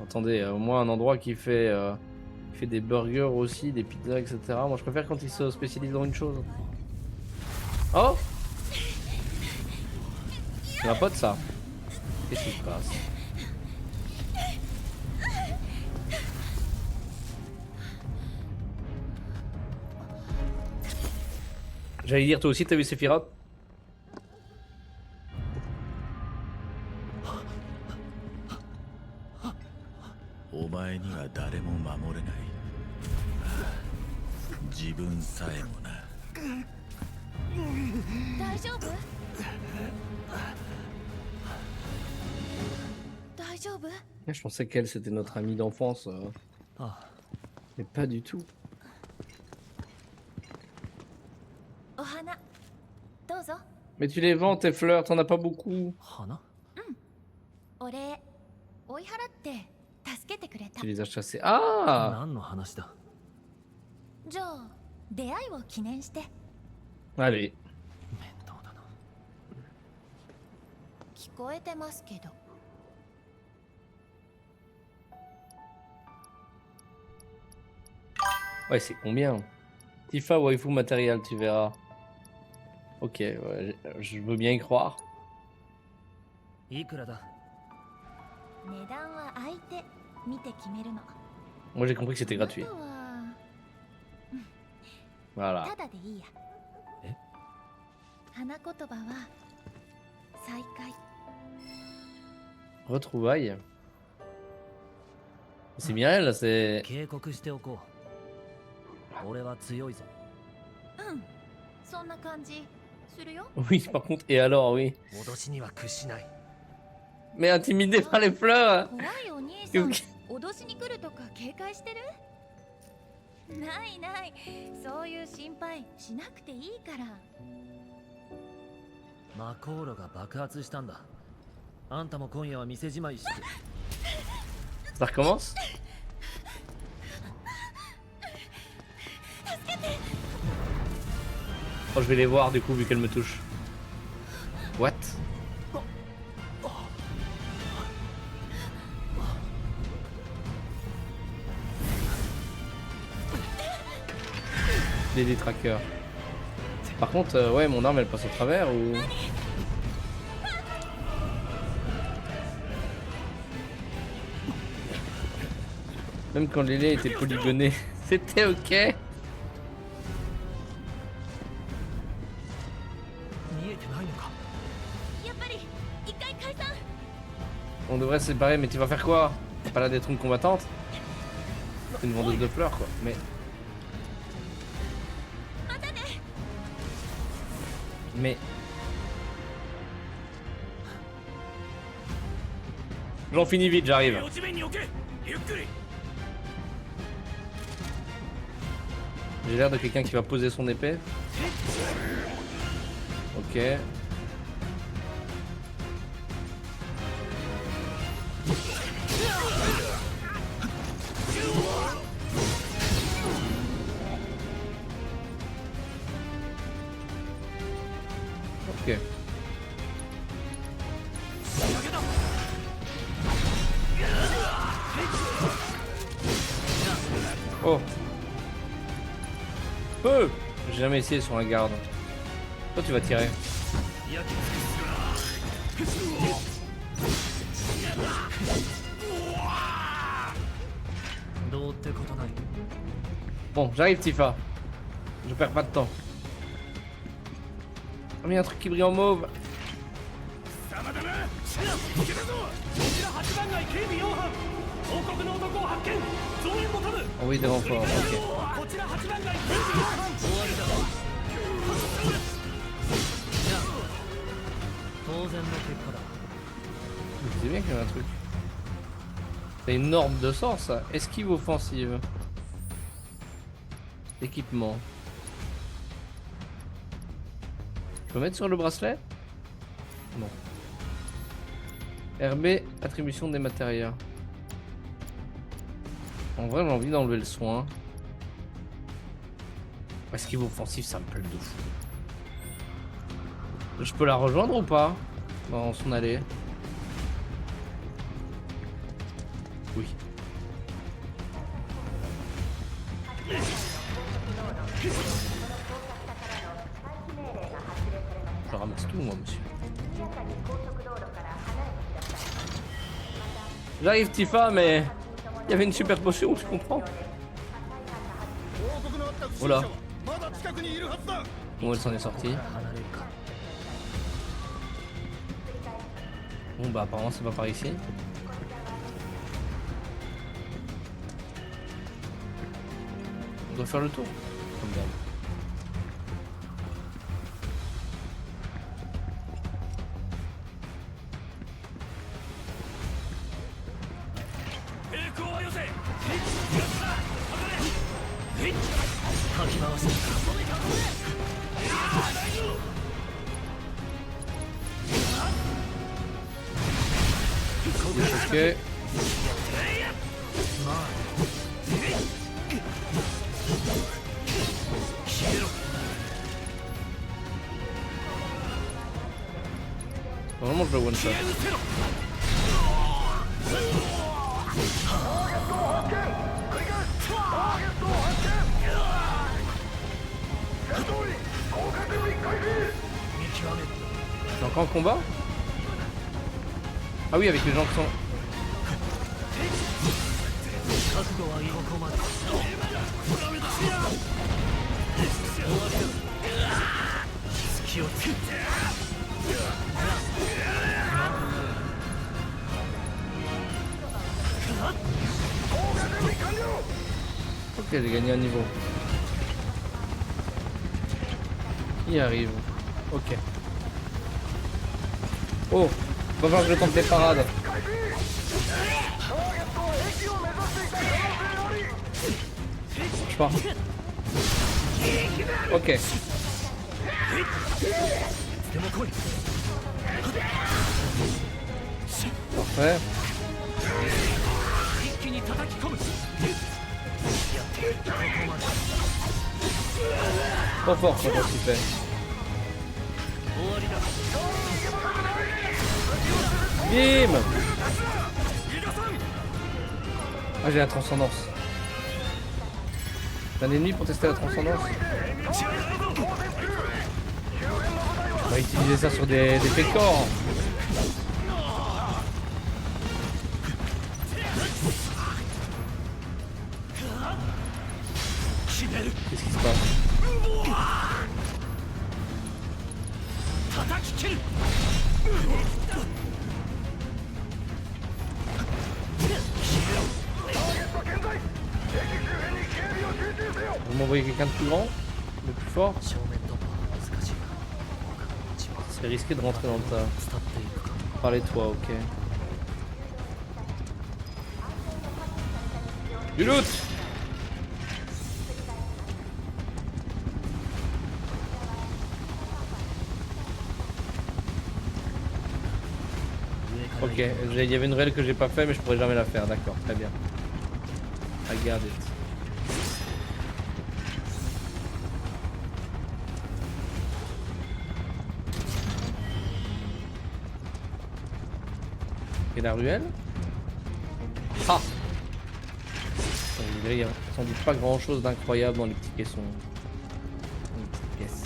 Attendez, au moins un endroit qui fait des burgers aussi, des pizzas, etc. Moi je préfère quand ils se spécialisent dans une chose. Oh! C'est ma pote ça. Qu'est-ce qui se passe? J'allais dire, toi aussi t'as vu Sephiroth? Omae ni wa dare mo mamorenai. Jibun sae mo na. 大丈夫？大丈夫？ Je pensais qu'elle c'était notre amie d'enfance. Mais pas du tout. お花どうぞ。 Mais tu les vends tes fleurs, t'en as pas beaucoup. 花お礼追い払って助けてくれた Tu。les as chassés. Ah! 何の話だ。じゃあ出会いを記念して。 Allez. 面倒だな。聞こえてますけど。 Ouais, c'est combien? Tifa waifu matériel, tu verras. Ok, ouais, je veux bien y croire. いくらだ。値段は相手見て決めるの。 Moi j'ai compris que c'était あ gratuit. とは Voilà. ただでいいや。え？花言葉は再会。 Retrouvailles. C'est bien elle, c'est... 警告しておこう。俺は強いぞ。うん、そんな感じするよ。 Oui, par contre, et alors, oui. 脅しには屈しない。 Mais intimidé par les fleurs. 怖いお兄さん、 Ok. 脅しに来るとか警戒してる？ないない、そういう心配しなくていいから。マコーロが爆発したんだ。あんたも今夜は店じまいして。 Ça recommence? Oh, je vais les voir du coup, vu qu'elle me touche. What? Des détraqueurs. Par contre, ouais, mon arme elle passe au travers ou. Même quand les laits étaient polygonés, c'était ok. 見えてないのか。やっぱり一回解散。 On devrait se séparer, mais tu vas faire quoi? T'es pas là d'être une combattante? C'est une vendeuse de fleurs quoi, mais. またね。 Mais. J'en finis vite, j'arrive. 地面に置け。ゆっくり。 J'ai l'air de quelqu'un qui va poser son épée. Ok. Ok. Oh. J'ai jamais essayé sur un garde. Toi tu vas tirer. どうってことない。 Bon, j'arrive Tifa. Je perds pas de temps. Oh mais y a un truc qui brille en mauve. 様だな。行けたぞ。こちら8番街警備4班。報告の男を発見。増援求む。 Envoyer des renforts. Ok. こちら8番街警備4班。終わりだ。当然の結果だ。 Je disais bien qu'il y avait un truc. C'est une norme de sort ça. Esquive offensive. Équipement. Je peux mettre sur le bracelet? Non. RB, attribution des matériaux. En vrai, j'ai envie d'enlever le soin. Esquive offensif, ça me plaît de fou. Je peux la rejoindre ou pas? Dans son allée. Oui. Je ramasse tout, moi, monsieur. J'arrive, Tifa, mais il y avait une super potion, tu comprends? Voilà. Bon, elle s'en est sortie. Bon, bah, apparemment, c'est pas par ici. On doit faire le tour. Comme d'hab. Ok. Vraiment, je le one shot. T'es encore en combat? Ah oui, avec les gens qui sont... Ok, j'ai gagné un niveau. Il arrive. Ok. Oh, va voir que je tente des parades. Je pars. Ok. Parfait. Trop fort quand on s'y fait. Bim! Ah, j'ai la transcendance. Un ennemi pour tester la transcendance. On va utiliser ça sur des pécores. Qu'est-ce qui se passe? Vous m'envoyez quelqu'un de plus grand? De plus fort? C'est risqué de rentrer dans le tas. Par les toits, ok. Du loot! Ok, il y avait une ruelle que j'ai pas fait mais je pourrais jamais la faire, d'accord, très bien. I got it. Et la ruelle? Ah! Il y a sans doute pas grand chose d'incroyable dans les petits caissons. Dans les petites pièces.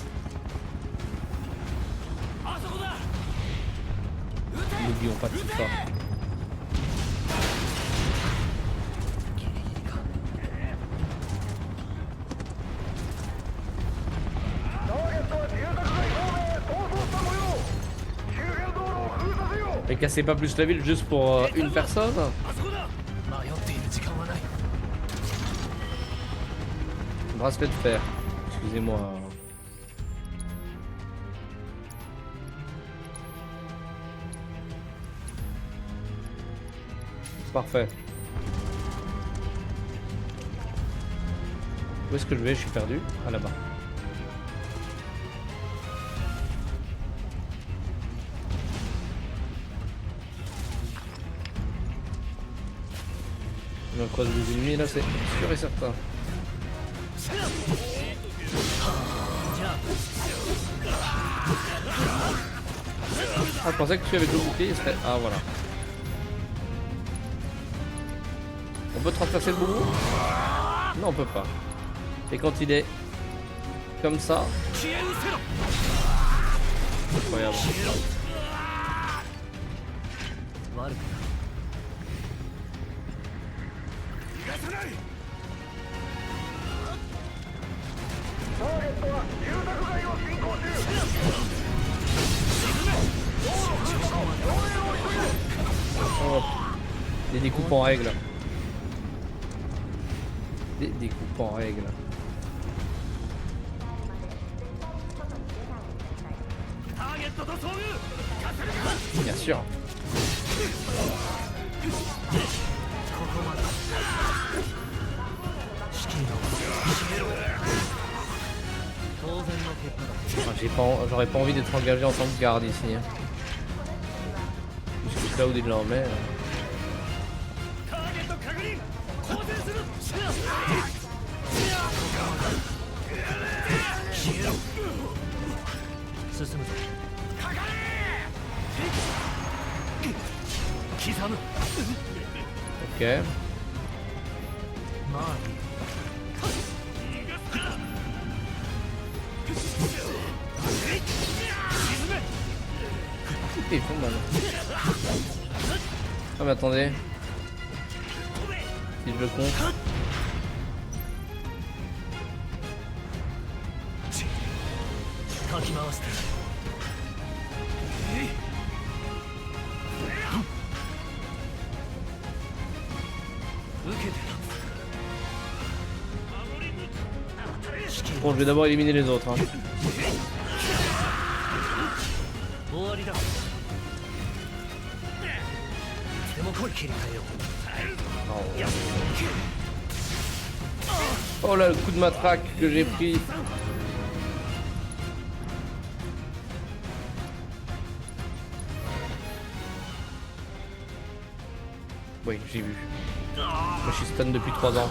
N'oublions pas de Tifa. Et cassez pas plus la ville juste pour une personne. Bracelet de fer. Excusez-moi. Parfait. Où est-ce que je vais? Je suis perdu. Ah, là-bas. On croise des ennemis là, c'est sûr et certain. Ah, je pensais que tu avec le bouclier, il serait. Ah, voilà. On peut transpercer le boubou? Non, on peut pas. Et quand il est comme ça. Incroyable. Oh. Des découpes en règle. Des découpes en règle. Bien sûr. J'aurais pas envie d'être engagé en tant que garde ici. Puisque là où il l'emmène. Ok. Ils font mal. Ah mais attendez. Si je le compte. Bon, je vais d'abord éliminer les autres. Hein. Oh là, le coup de matraque que j'ai pris. Oui, j'ai vu. Moi, je suis stun depuis 3 ans.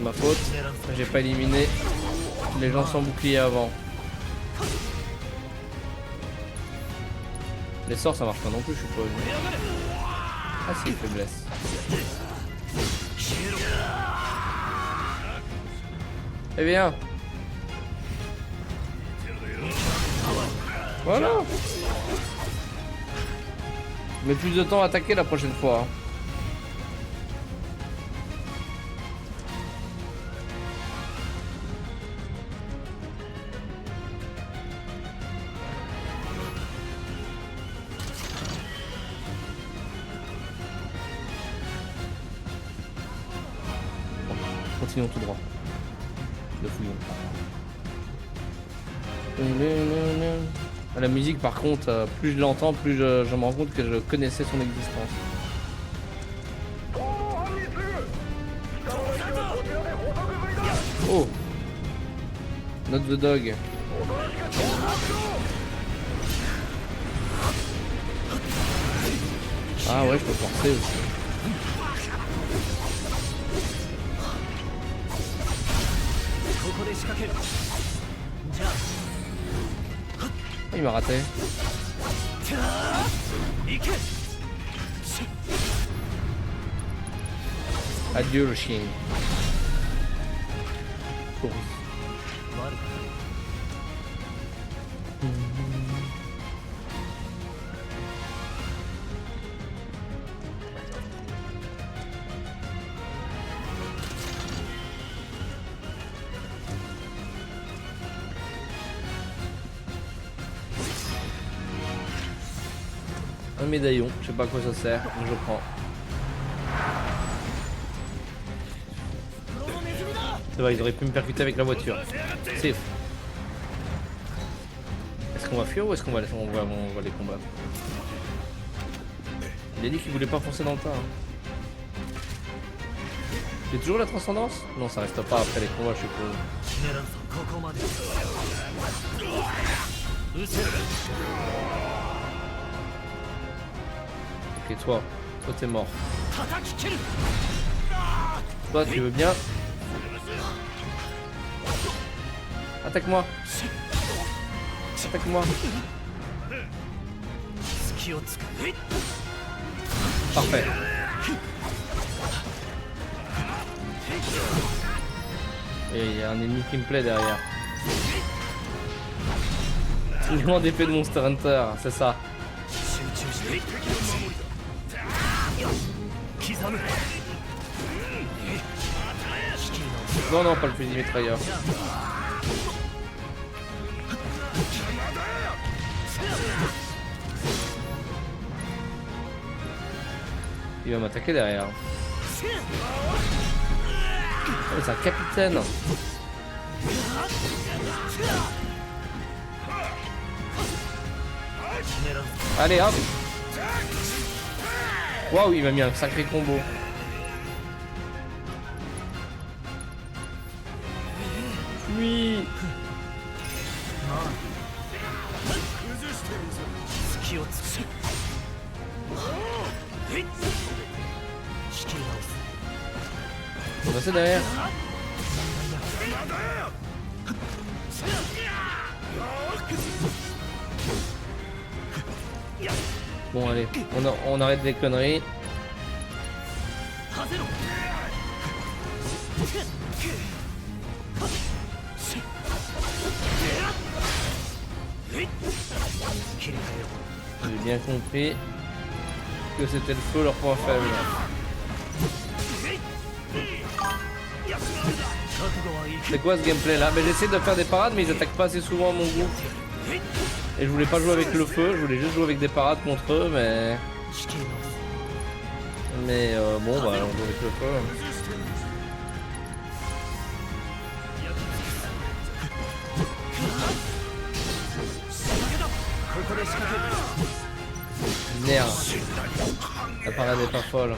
Ma faute, j'ai pas éliminé les gens sans bouclier avant. Les sorts ça marche pas non plus, je suppose. Ah si, faiblesse. Eh bien. Voilà. Je mets plus de temps à attaquer la prochaine fois. Hein. Continuons tout droit. Le fouillon. La musique par contre, plus je l'entends, plus je me rends compte que je connaissais son existence. Oh, Not the dog. Ah ouais, je peux forcer aussi. Il m'a raté. Adieu le chien. Oh. Un médaillon, je sais pas à quoi ça sert, mais je prends. C'est vrai, ils auraient pu me percuter avec la voiture. C'est fou. Est-ce qu'on va fuir ou est-ce qu'on va les combattre? Il a dit qu'il voulait pas foncer dans le tas. Hein. Il y a toujours la transcendance? Non, ça reste pas après les combats, je suppose. Ok, toi t'es mort. 叩き切る Toi tu veux bien? Attaque-moi. Attaque-moi. 隙をつく Parfait. Et il y a un ennemi qui me plaît derrière. Mouvement d'épée de Monster Hunter, c'est ça. 集中して刻む Non, non, pas le fusil mitrailleur. Il va m'attaquer derrière. Oh, c'est un capitaine. Allez, hop. Waouh, il m'a mis un sacré combo. Oui. 隙をつく仕切り直す On va passer derrière. Bon, allez, on arrête les conneries. はぜろ 切り替えよ J'ai bien compris que c'était le feu leur point faible. 覚悟はいい C'est quoi ce gameplay là? Mais j'essaie de faire des parades mais ils attaquent pas assez souvent à mon goût. Et je voulais pas jouer avec le feu, je voulais juste jouer avec des parades contre eux mais... 仕切り直す Mais bon bah on joue avec le feu. Merde. La parade est pas folle.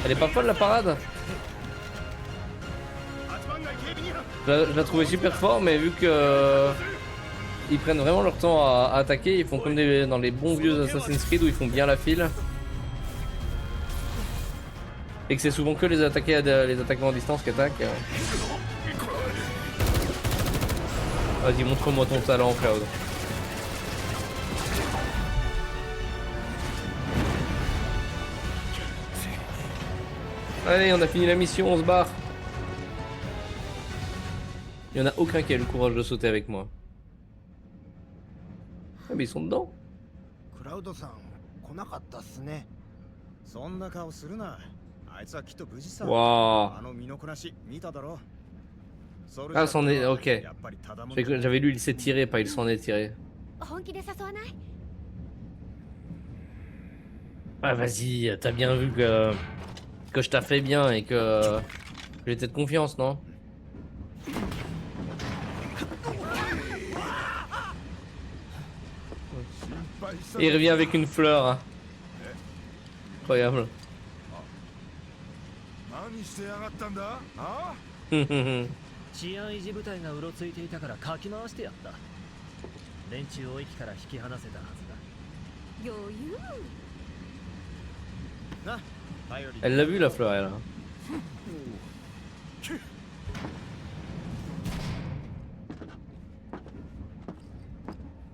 Elle est pas folle la parade? Je la trouvais super fort mais vu que ils prennent vraiment leur temps à attaquer, ils font comme dans les bons vieux Assassin's Creed où ils font bien la file. Et que c'est souvent que les attaquants en distance qui attaquent. Vas-y, montre-moi ton talent, Cloud. Allez, on a fini la mission, on se barre. Il y en a aucun qui a eu le courage de sauter avec moi. Ah mais ils sont dedans. クラウドさん来なかったっすね。そんな顔するな。あいつはきっと無事さ。 Waouh. あの身のこなし見ただろ。 Ah, c'en est... Ok. やっぱりただもの J'avais lu il s'est tiré, pas il s'en est tiré. 本気で誘わない？ Ah vas-y, t'as bien vu que je t'ai fait bien et que j'étais de confiance, non? Et il revient avec une fleur. Hein. Incroyable. 何してやがったんだあ治安維持部隊がうろついていたからかき回してやった連中を駅から引き離せたはずだ余裕。な。頼り Elle l'a vu la fleur, elle. Hein.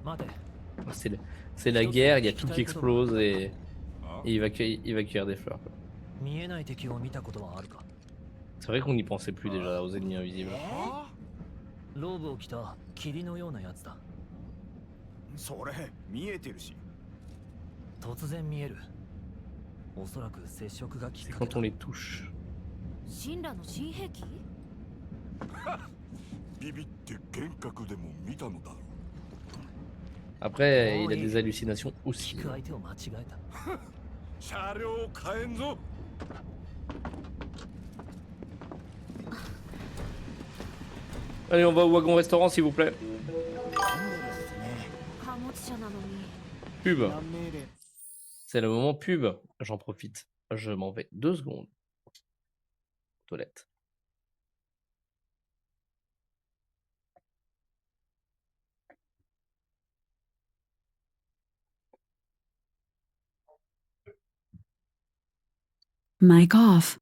待て C'est la guerre, il y a tout qui explose et il va cueillir des fleurs. 見えない敵を見たことはあるか C'est vrai qu'on n'y pensait plus déjà aux ennemis invisibles. ローブを着た霧のようなやつだそれ見えてるし。突然見えるおそらく接触がきっ C'est かけ quand on les touche. 神羅の新兵器？ビビって幻覚でも見たのだろう Après, il a des hallucinations 聞 aussi. く相手を間違えた車両を変えんぞ Allez, on va au wagon restaurant s'il vous plaît. 貨物車なのに。 Pub. 断命令。 C'est le moment pub. J'en profite. Je m'en vais 2 secondes. Toilette. Mic off.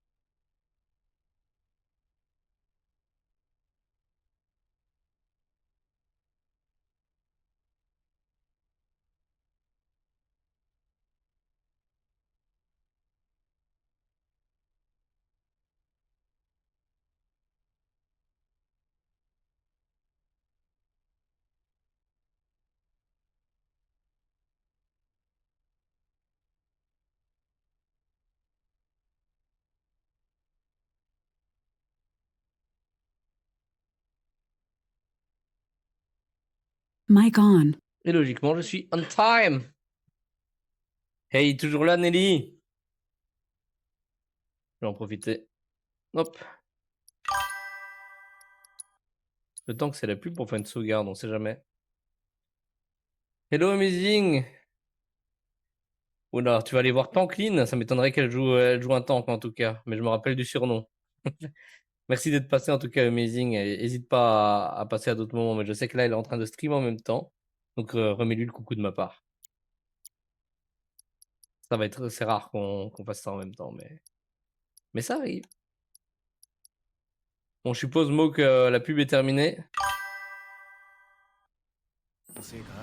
Mic on. Et logiquement, je suis on time. Hey, toujours là, Nelly. Je vais en profiter. Hop. Le temps que c'est la pub pour faire une sauvegarde, on sait jamais. Hello, Amazing. Oula, tu vas aller voir Tanklin. Ça m'étonnerait qu'elle joue un tank en tout cas. Mais je me rappelle du surnom. Merci d'être passé en tout cas, Amazing. Et n'hésite pas à passer à d'autres moments. Mais je sais que là, elle est en train de stream en même temps. Donc remets-lui le coucou de ma part. Ça va être, c'est rare qu'on fasse ça en même temps, mais ça arrive. Bon, je suppose, Mo, que la pub est terminée. せいか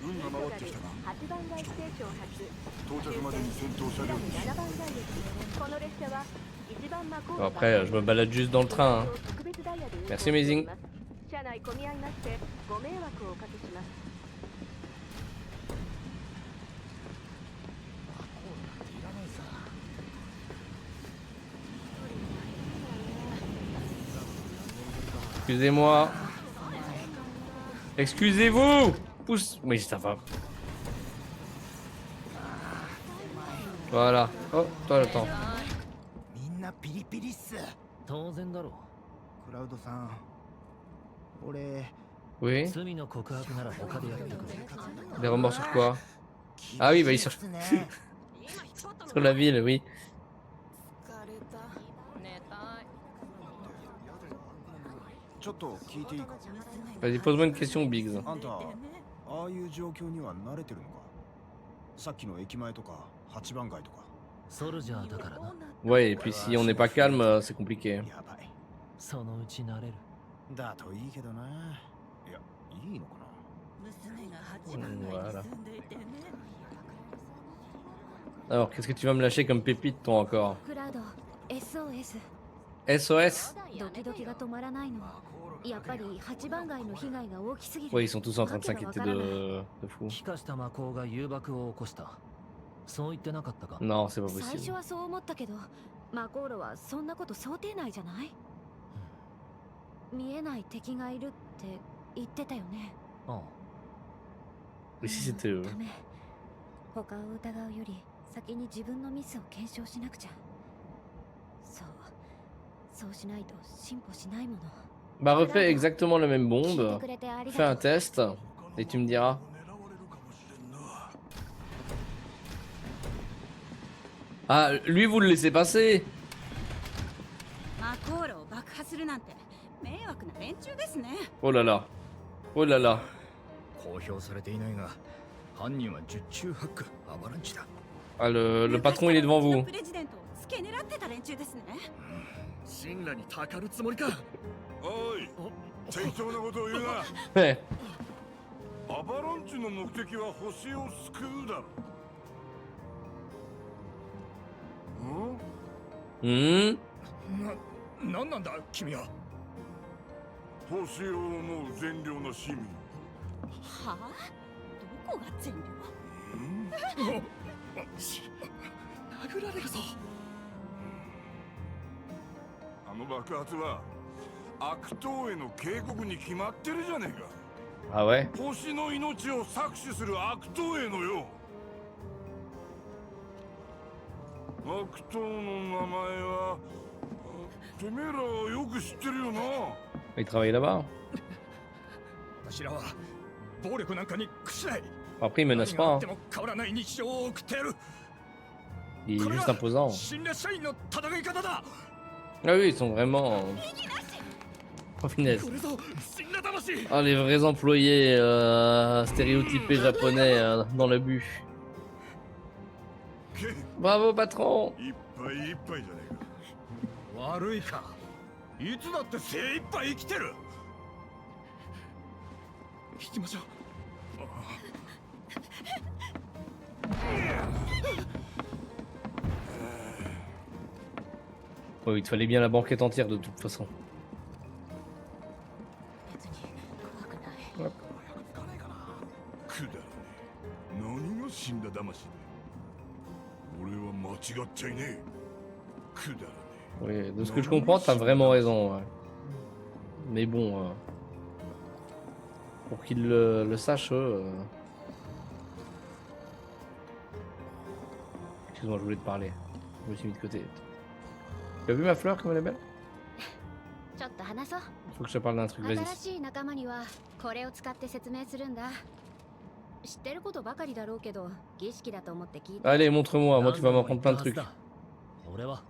運が回ってきたな8番街ステーション発到着までに戦闘車両に7番街駅この列車は1番マコー Bon, après, je me balade juste dans le train. Hein. 特別ダイヤで運行 Merci, しており Amazing. ます車内混み合いましてご迷惑をおかけします Excusez-moi. Excusez-vous. Pousse. Oui, ça va. Voilà. Oh, toi le temps. みんなピリピリっす。当然だろクラウドさん、俺 Oui. う。罪の告白なら他でやってくれ。 Des remords sur quoi? Ah oui, bah ils sont sur la ville, oui. ちょっと聞いていいか Vas-y, pose-moi une question, Biggs. あんたああいう状況には慣れてるのかさっきの駅前とか8番街とかソルジャーだからな。 Ouais, et puis si on n'est pas calme, c'est compliqué. やばいそのうち慣れる。だといいけどないやいいのかな Voilà. Alors, qu'est-ce que tu vas me lâcher comme pépite, toi, encore? クラウド SOS SOS? ドキドキが止まらないのやっぱり8番街の被害が大きすぎる Ouais, ils sont tous en train de s'inquiéter de fou. 気化した魔法が誘爆を起こした。そう言ってなかったか。 Non, c'est pas 最初 possible. はそう思ったけどマコーロはそんなこと想定内じゃない見えない敵がいるって言ってたよねああ。 Et si c'était eux? ダメ他を疑うより先に自分のミスを検証しなくちゃそうしないと進歩しないもの Bah, refais exactement la même 聞い bombe. てくれてあり Fais が un とう test. Et tu me diras. Ah, lui, vous le laissez passer? マコーロを爆破するなんて迷惑な連中ですね。 Oh là là. Oh là là. 公表されていないが犯人は十中八九アバランチだ Ah, le patron, il est devant vous. プレジデントを付け狙ってた連中ですね。神羅にたかるつもりかおい適当なことを言うな Ouais. アバランチの目的は星を救うだろ Hmm. なんなんだ君は星を思う善良な市民はあ？どこが善良？殴られるぞあの爆発は悪党への警告に決まってるじゃねえか Ah ouais? 星の命を搾取する悪党へのよ悪党の名前はてめえらはよく知ってるよな Il travaille là-bas. 私らは暴力なんかに屈しない Après, il menace 何があ pas. って Hein. も変わらない日常を送ってやる Il est これ juste が imposant. 新列社員の戦い方だ Ah oui, ils sont vraiment. Oh, finesse. これぞ死んだ魂 Ah, les vrais employés stéréotypés japonais dans le but. Bravo, patron. いっぱいいっぱいじゃねえか。悪いか。いつだって精一杯生きてる。引きましょう。Oui, il te fallait bien la banquette entière de toute façon. 別に怖くない。くだらねえ。何が死んだ魂だ。俺は間違っちゃいねえ。くだらね Oui, de ce que je comprends, t'as vraiment raison. Ouais. Mais bon, pour qu'ils le sachent, excuse-moi, je voulais te parler. Je me suis mis de côté. Tu as vu ma fleur comme elle est belle? ちょっと話そう。 Faut que je te parle d'un truc, 新 vas-y. しい仲間にはこれを使って説明するんだ。知ってることばかりだろうけど、儀式だと思って聞いて。 Allez, montre-moi, moi tu vas m'apprendre plein de 何度も言 trucs. ったはずだ。俺は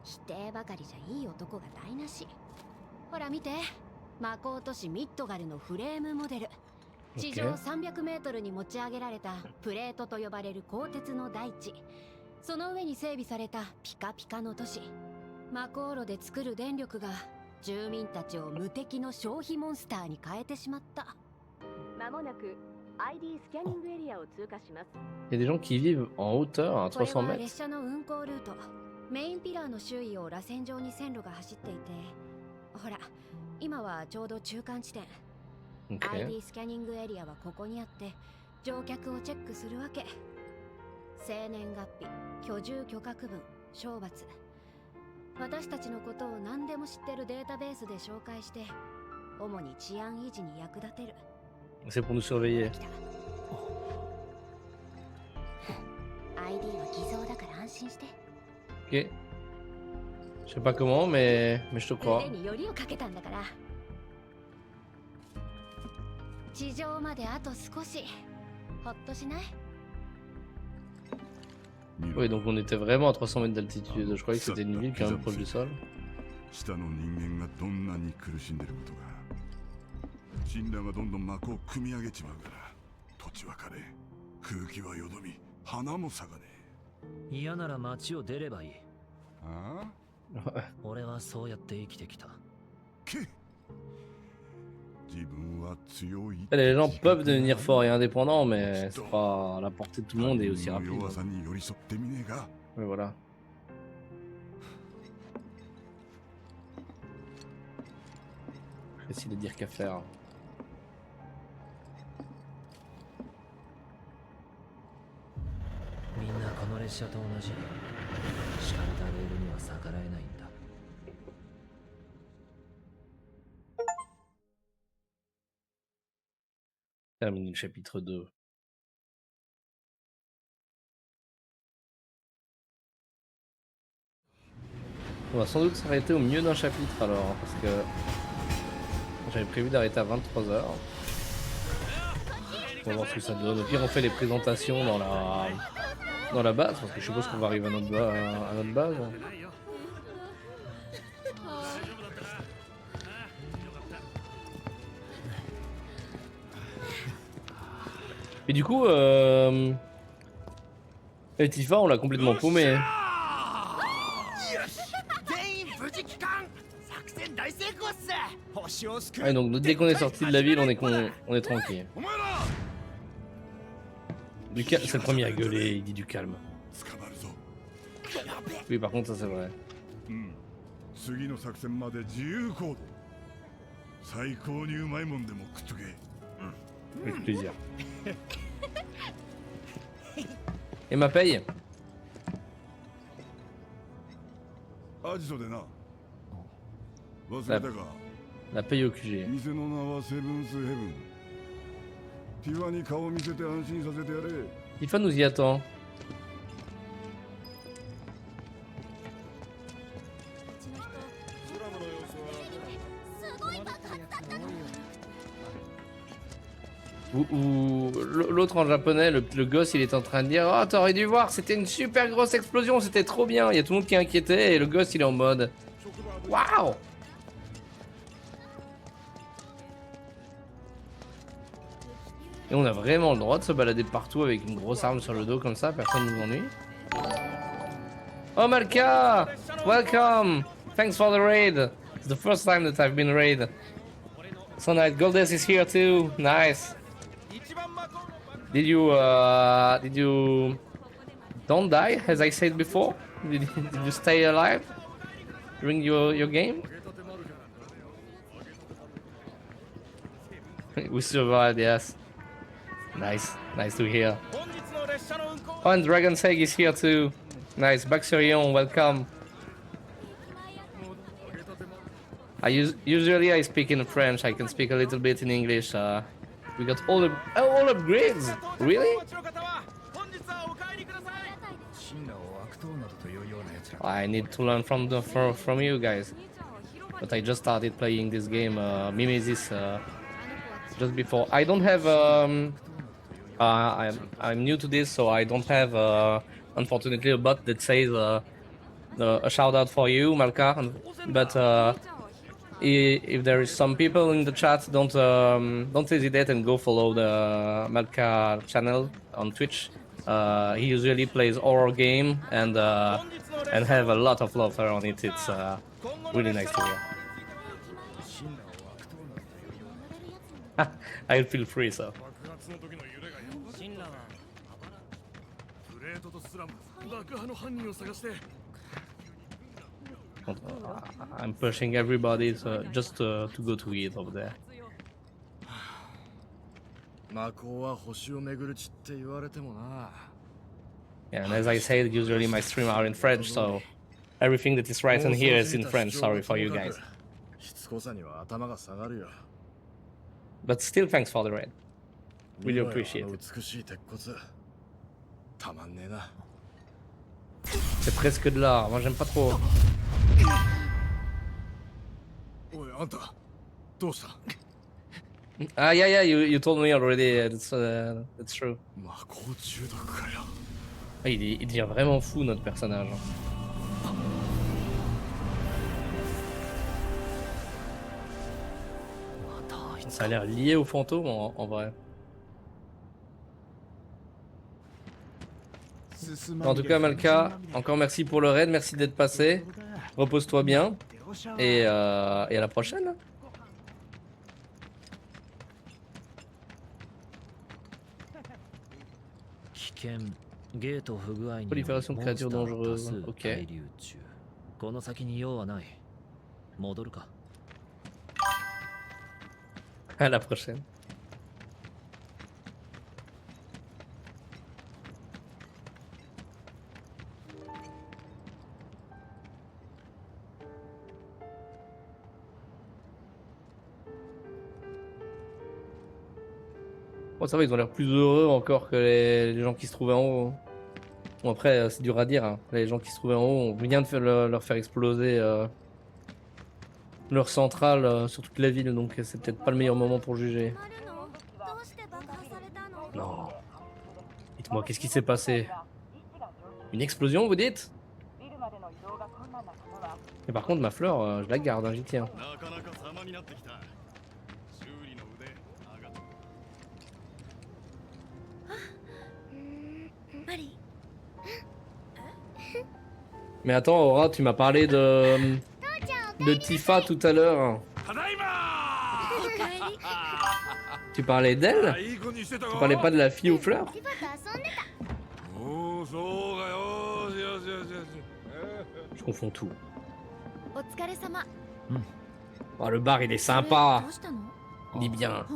否定ばかりじゃいい男が台無し。ほら見て、魔法都市ミッドガルのフレームモデル。地上300メートルに持ち上げられたプレートと呼ばれる鋼鉄の大地。その上に整備されたピカピカの都市。魔航路で作る電力が住民たちを無敵の消費モンスターに変えてしまった。まもなく ID スキャニングエリアを通過します。 Il y a des gens qui vivent en hauteur à これ 300は mètres. 列車の運行ルート。メインピラーの周囲を螺旋状に線路が走っていて、ほら、今はちょうど中間地点。Ok. ID スキャニングエリアはここにあって、乗客をチェックするわけ。生年月日、居住許可区分、賞罰。私たちのことを何でも知ってるデータベースで紹介して、主に治安維持に役立てる。 C'est pour nous surveiller. 来た。ID は偽造だから安心して。 Ok. Je sais pas comment, mais je te crois. 腕によりをかけたんだから。地上まであと少し。ほっとしない？ Oui, donc on était vraiment à 300 mètres d'altitude. Je croyais que c'était une ville quand même proche du sol. 下の人間がどんなに苦しんでることが。死んだがどんどん膜を組み上げちまうから。土地は枯れ、空気はよどみ、花も咲かねえ。嫌なら街を出ればいい。ああ？俺はそうやって生きてきた。け。自分は強い。 Les gens peuvent devenir forts et indépendants, mais c'est pas à la portée de tout le monde et aussi 自分 rapide. の弱さに寄り添ってみねえか。 Mais voilà. Facile à dire qu'à faire. Minna, この列車と同じ。敷かれたレールには逆らえないんだ。 Termine le chapitre 2. On va sans doute s'arrêter au milieu d'un chapitre alors, parce que j'avais prévu d'arrêter à 23h. On va voir ce que ça donne. Au pire, on fait les présentations dans la base, parce que je suppose qu'on va arriver à notre base. Et du coup, Tifa, on l'a complètement paumé. 全員無事帰還。作戦大成功っす。星を救う。 Ouais, donc dès qu'on est sorti de la ville, on est tranquille. お前ら。 C'est le premier à gueuler, il dit du calme. 捕まるぞ。 Oui, par contre, ça c'est vrai. うん。次の作戦まで自由行動。最高にうまいもんでも食っとけ。 Avec plaisir. Et ma paye? アジトでな。忘れたか。 La paye au QG. 店の名はセブンスヘブン。ティファに顔を見せて安心させてやれ。 Tifa nous y attend. Ou l'autre en japonais, le gosse, il est en train de dire: oh, t'aurais dû voir, c'était une super grosse explosion, c'était trop bien. Il y a tout le monde qui est inquiété et le gosse, il est en mode: waouh! Et on a vraiment le droit de se balader partout avec une grosse arme sur le dos comme ça, personne nous ennuie. Oh Malka! Welcome! Thanks for the raid! It's the first time that I've been raid. So nice. Goldes is here too. Nice. Did you don't die as I said before? Did you stay alive during your game? We survived, yes. Nice, nice to hear. Oh, and Dragon's Egg is here too. Nice, Baxurion, welcome. Usually I speak in French. I can speak a little bit in English. We got all upgrades. Really? I need to learn from you guys. But I just started playing this game, Mimesis, just before. I don't have. I'm new to this, so I don't have, unfortunately, a bot that says a shout out for you, Malka. But if there is some people in the chat, don't hesitate and go follow the Malka channel on Twitch. He usually plays horror game and have a lot of love on it. It's really nice to hear. I feel free, so. I'm pushing everybody just to go to it over there. Yeah, and as I said, usually my streams are in French, so everything that is written here is in French. Sorry for you guys. But still, thanks for the raid. Really appreciate it. C'est presque de l'art. Moi, j'aime pas trop. Ah, yeah, you told me already. It's true. Ah, il devient vraiment fou, notre personnage. Ça a l'air lié au fantôme en vrai. En tout cas, Malka, encore merci pour le raid, merci d'être passé. Repose-toi bien. Et à la prochaine. Prolifération de créatures dangereuses. Ok. À la prochaine. Bon, ça va, ils ont l'air plus heureux encore que les gens qui se trouvaient en haut. Bon, après, c'est dur à dire. Hein. Les gens qui se trouvaient en haut, on vient de leur faire exploser leur centrale sur toute la ville, donc c'est peut-être pas le meilleur moment pour juger. Non. Dites-moi, qu'est-ce qui s'est passé? Une explosion, vous dites? Et par contre, ma fleur, je la garde, hein, j'y tiens. Mais attends, Aura, tu m'as parlé de Tifa tout à l'heure. Tu parlais d'elle? Tu parlais pas de la fille aux fleurs? Je confonds tout. Oh, le bar, il est sympa. Il est bien. Bah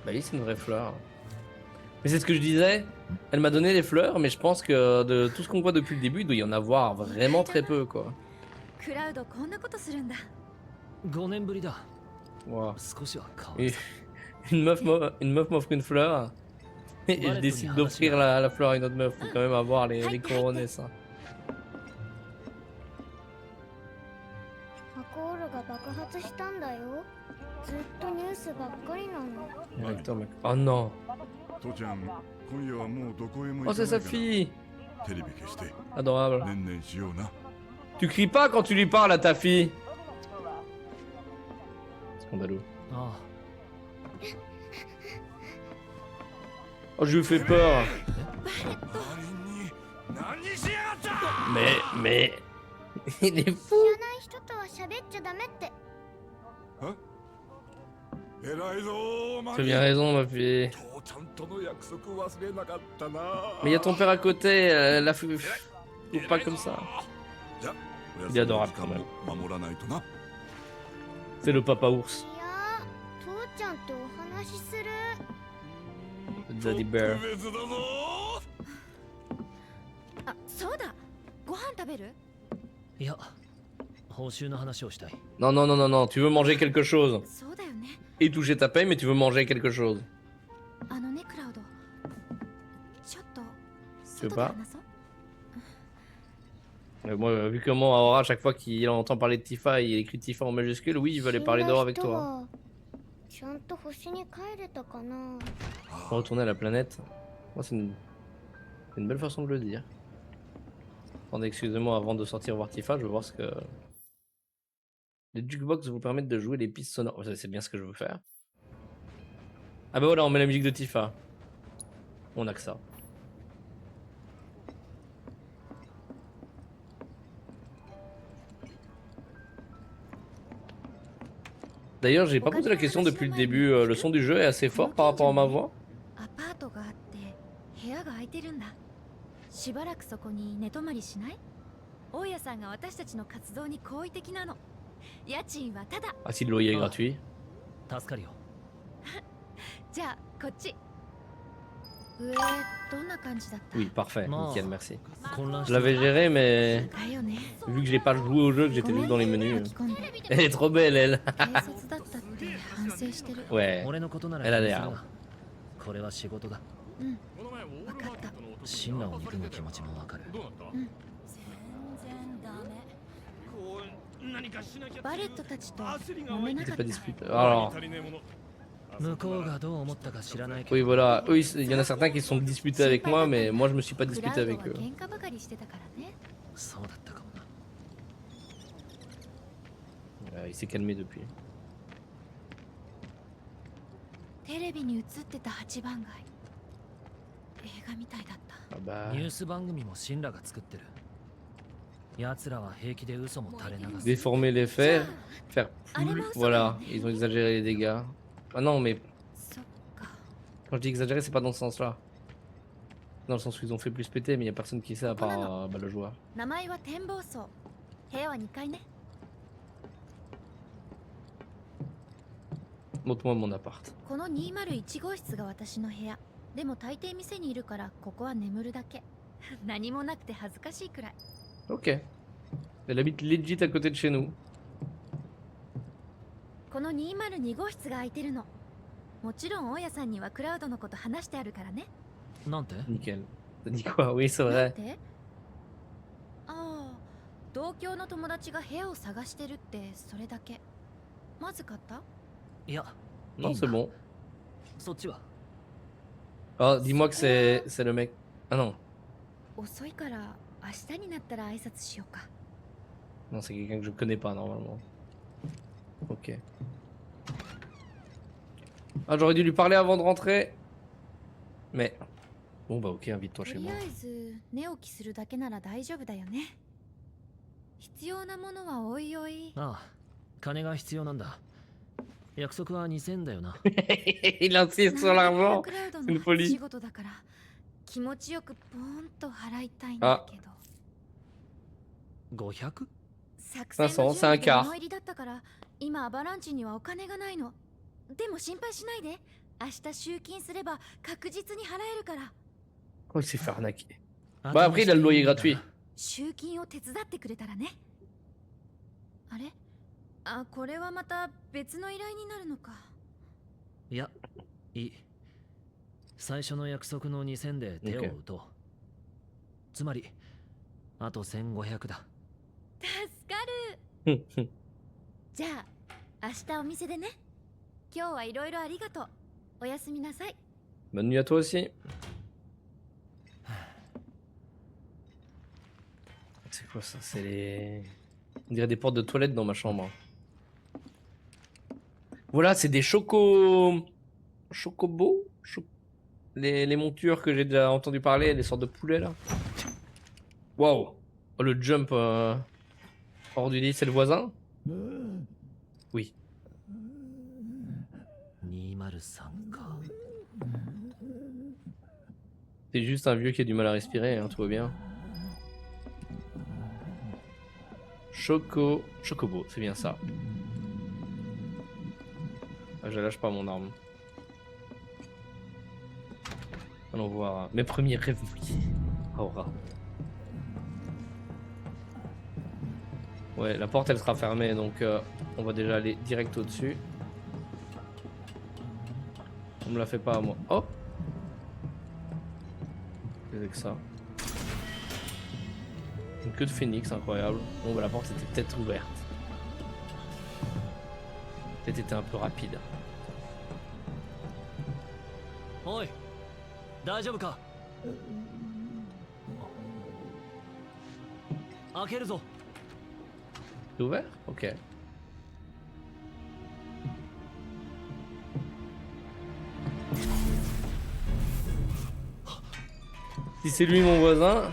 oui, c'est une vraie fleur. Mais c'est ce que je disais. Elle m'a donné les fleurs, mais je pense que de tout ce qu'on voit depuis le début, il doit y en avoir vraiment très peu, quoi. Wow. Et une meuf m'offre une fleur et je décide d'offrir la fleur à une autre meuf. Faut quand même avoir les couronner, ça. Oh non. Oh, c'est sa fille. Adorable. Tu cries pas quand tu lui parles à ta fille. Scandaleux. Oh, je lui fais peur. 何しやがった Mais... Il est fou. 知らない人とは喋っちゃダメって。偉いぞマ Tu as リ bien raison, ma fille. 父ちゃんとの約束忘れなかったな Mais il y a ton père à côté, la fou pas comme ça. じゃ Il est adorable quand même. 守らないとな C'est le papa ours. いや父ちゃんとお話しする。 Daddy Bear. 特別だぞあ、そうだ。ご飯食べる？いや報酬の話をしたい。 Non, non, non, non, non, tu veux manger quelque chose. そうだよね。 Et toucher ta paye, mais tu veux manger quelque chose. あのね、クラウド。ちょっと veux 外で pas 話そう。 Moi, vu comment Aura, à chaque fois qu'il entend parler de Tifa, il écrit Tifa en majuscule, oui, il veut aller parler dehors avec toi. ちゃんと星に帰れたかな。 Retourner à la planète. Moi, c'est une belle façon de le dire. Attendez, excusez-moi, avant de sortir voir Tifa, je veux voir ce que... Les jukebox vous permettent de jouer les pistes sonores. C'est bien ce que je veux faire. Ah bah voilà, on met la musique de Tifa. On a que ça. D'ailleurs, j'ai pas posé la question depuis le début. Le son du jeu est assez fort par rapport à ma voix. アパートがあって部屋が空いてるんだ。しばらくそこに寝泊まりしない？大家さんが私たちの活動に好意的なの。家賃はただ。 Ah si, le loyer est gratuit. 助かるよ。じゃあこっち。上どんな感じだった？ Oui, parfait, Non. nickel, merci. 混乱し Je てる l'avais géré, mais だよね。 vu que j'ai pas joué au jeu, que j'étais juste dans les menus. 巻き込んで Elle est trop belle, elle. 警察だったって反省してる。 Ouais. 俺のことなら Elle a 気に l'air. するな。これは仕事だ。分かった。進路を憎む気持ちもわかる。全然ダメ。バレットたちと揉めなか C'est っ pas た。 disputable. Alors, 向こうがどう思ったか知らないけ oui, ど。 voilà. Eux, il y en a certains qui se sont disputés avec moi, mais moi, je me suis pas クラ disputé ウド avec は eux. 喧嘩ばかりしてたからね。そうだったかもな。 Il s'est calmé depuis. テレビに映ってた8番街。映画みたいだった。 Ah bah... ニュース番組もシンラが作ってる。奴らは平気で嘘も垂れ流す。 Déformer les faits, faire plus... Allez, Voilà, mince. ils ont exagéré les dégâts. Ah non, mais そっか。 quand je dis exagéré, c'est pas dans ce sens-là. Dans le sens où ils ont fait plus péter, mais il y a personne qui sait à part bah, le joueur. 名前は展望層。部屋は2階ね。 Montre-moi mon appart. この201号室が私の部屋。でも大抵店にいるからここは眠るだけ。何もなくて恥ずかしいくらい。 Ok. Elle habite legit à côté de chez nous. この202号室が空いてるの。もちろん大家さんにはクラウドのこと話してあるからね。なんて？ Nickel. T'as dit quoi? Oui, c'est なん vrai. て？ああ、同郷の友達が部屋を探してるってそれだけ。まずかった？いや、 Non, c'est bon. そっちは。 Ah, dis-moi que c'est le mec. Ah non. 遅いから明日になったら挨拶しようか。 Non, c'est quelqu'un que je connais pas normalement. Ok. Ah, j'aurais dû lui parler avant de rentrer. Mais... Bon bah ok, invite-toi と chez り moi. あえず寝起きするだけなら大丈夫だよね。必要なものはおいおい。ああ、金が必要なんだ。約束は2000だよな。Il insiste sur l'argent. クラウド C'est une の folie. 仕事だから気持ちよくポーンと払いたいんだけど。 500？ 作戦の準500備で思い入りだったから今アバランチにはお金がないの。でも心配しないで。明日集金すれば確実に払えるから。 Oh, il s'est fait arnaquer. Bah après, il a le loyer gratuit. 集金を手伝ってくれたらね。あれ？あ、これはまた別の依頼になるのか。いや、いい。最初の約束の2000で手を打とう。つまり、あと1500だ。助かる。じゃあ明日お店でね。今日はいろいろありがとう。おやすみなさい。 Bonne nuit à toi aussi. C'est quoi ça? C'est les... On dirait des portes de toilette dans ma chambre. Voilà, c'est des chocobos. les montures que j'ai déjà entendu parler, les sortes de poulets là. Waouh. Oh, le jump hors du lit, c'est le voisin? Oui. 203か。 C'est juste un vieux qui a du mal à respirer, hein, tout va bien. Chocobo, c'est bien ça. Ah, je lâche pas mon arme. Allons voir mes premiers rêves. Aura. Ouais, la porte elle sera fermée donc on va déjà aller direct au-dessus. On me la fait pas à moi. Oh! Qu'est-ce que ça? Une queue de phénix, incroyable. Bon, bah, la porte était peut-être ouverte. Peut-être était un peu rapide. おい、大丈夫か？開けるぞ。 C'est ouvert? Ok. Si c'est lui mon voisin.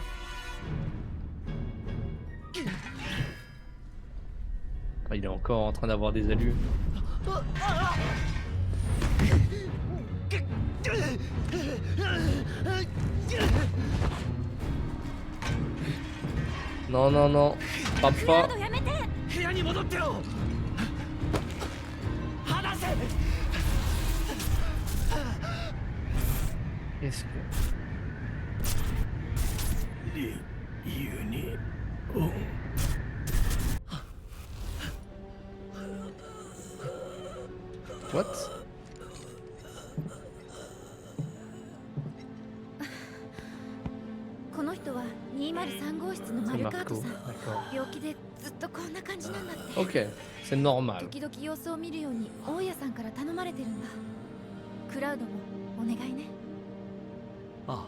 Ah, il est encore en train d'avoir des allus. Non, non, non. Frappe pas. 部屋に戻ってろ。離せ。 Qu'est-ce que... What? この人は203号室のマルカートさん。 D'accord. 病気でずっとこんな感じなんだって。 Ok, c'est normal. 時々様子を見るように大家さんから頼まれてるんだ。クラウドもお願いね。あ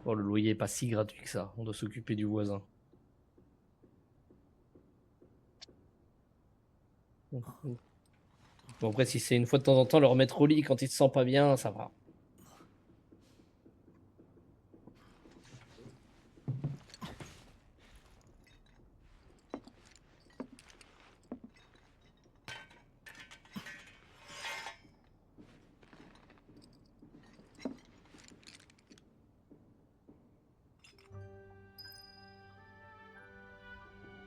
Oh, le loyer est pas si gratuit que ça. On doit s'occuper du voisin. Bon, après, si c'est une fois de temps en temps le remettre au lit quand il se sent pas bien, ça va.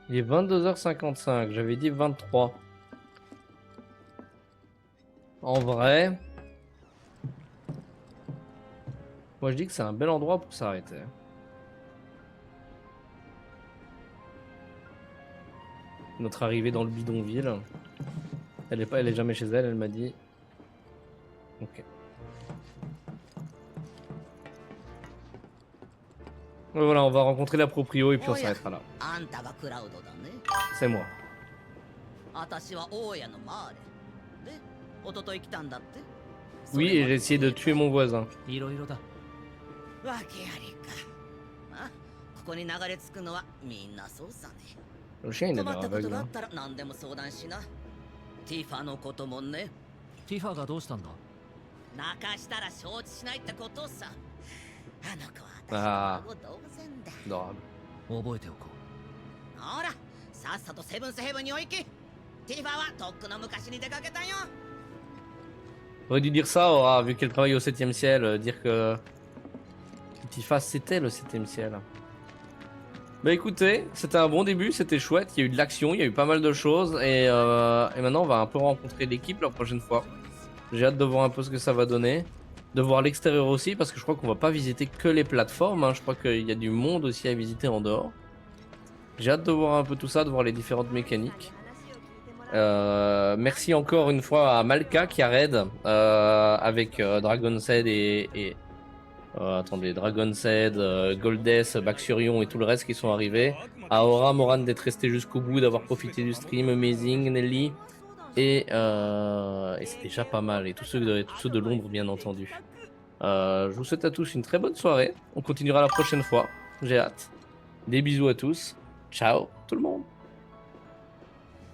Il est 22h55, j'avais dit 23. En vrai, moi je dis que c'est un bel endroit pour s'arrêter. Notre arrivée dans le bidonville. Elle est jamais chez elle, elle m'a dit. Ok. Voilà, on va rencontrer la proprio et puis on s'arrêtera là. C'est moi. Oui, et j'ai essayé de tuer mon voisin. いろいろだ。わけありか。あ、ここに流れ着くのはみんなそうさね。 Le chien il a 困 l'air ったこと aveugle. があ hein. ったら何でも相談しな。ティファのこともね。ティファがどうしたんだ？泣かしたら承知しないってことさ。あの子は私の孫同然だ。 Adorable. 覚えておこほら、さっさとセブンスヘブンにお行き。ティファはとっくの昔に出かけたよ。 J'aurais dû dire ça, Aura, vu qu'elle travaille au 7ème ciel, dire que Tifa c'était le 7ème ciel. Bah écoutez, c'était un bon début, c'était chouette, il y a eu de l'action, il y a eu pas mal de choses et maintenant on va un peu rencontrer l'équipe la prochaine fois. J'ai hâte de voir un peu ce que ça va donner, de voir l'extérieur aussi parce que je crois qu'on va pas visiter que les plateformes, hein. Je crois qu'il y a du monde aussi à visiter en dehors. J'ai hâte de voir un peu tout ça, de voir les différentes mécaniques. Merci encore une fois à Malka qui a raid avec Dragon's Head et attendez, Dragon's Head, Goldess, Baxurion et tout le reste qui sont arrivés. À Aura Moran d'être resté jusqu'au bout, d'avoir profité du stream, Amazing, Nelly et c'est déjà pas mal. Et tous ceux de Londres bien entendu. Je vous souhaite à tous une très bonne soirée. On continuera la prochaine fois. J'ai hâte. Des bisous à tous. Ciao tout le monde.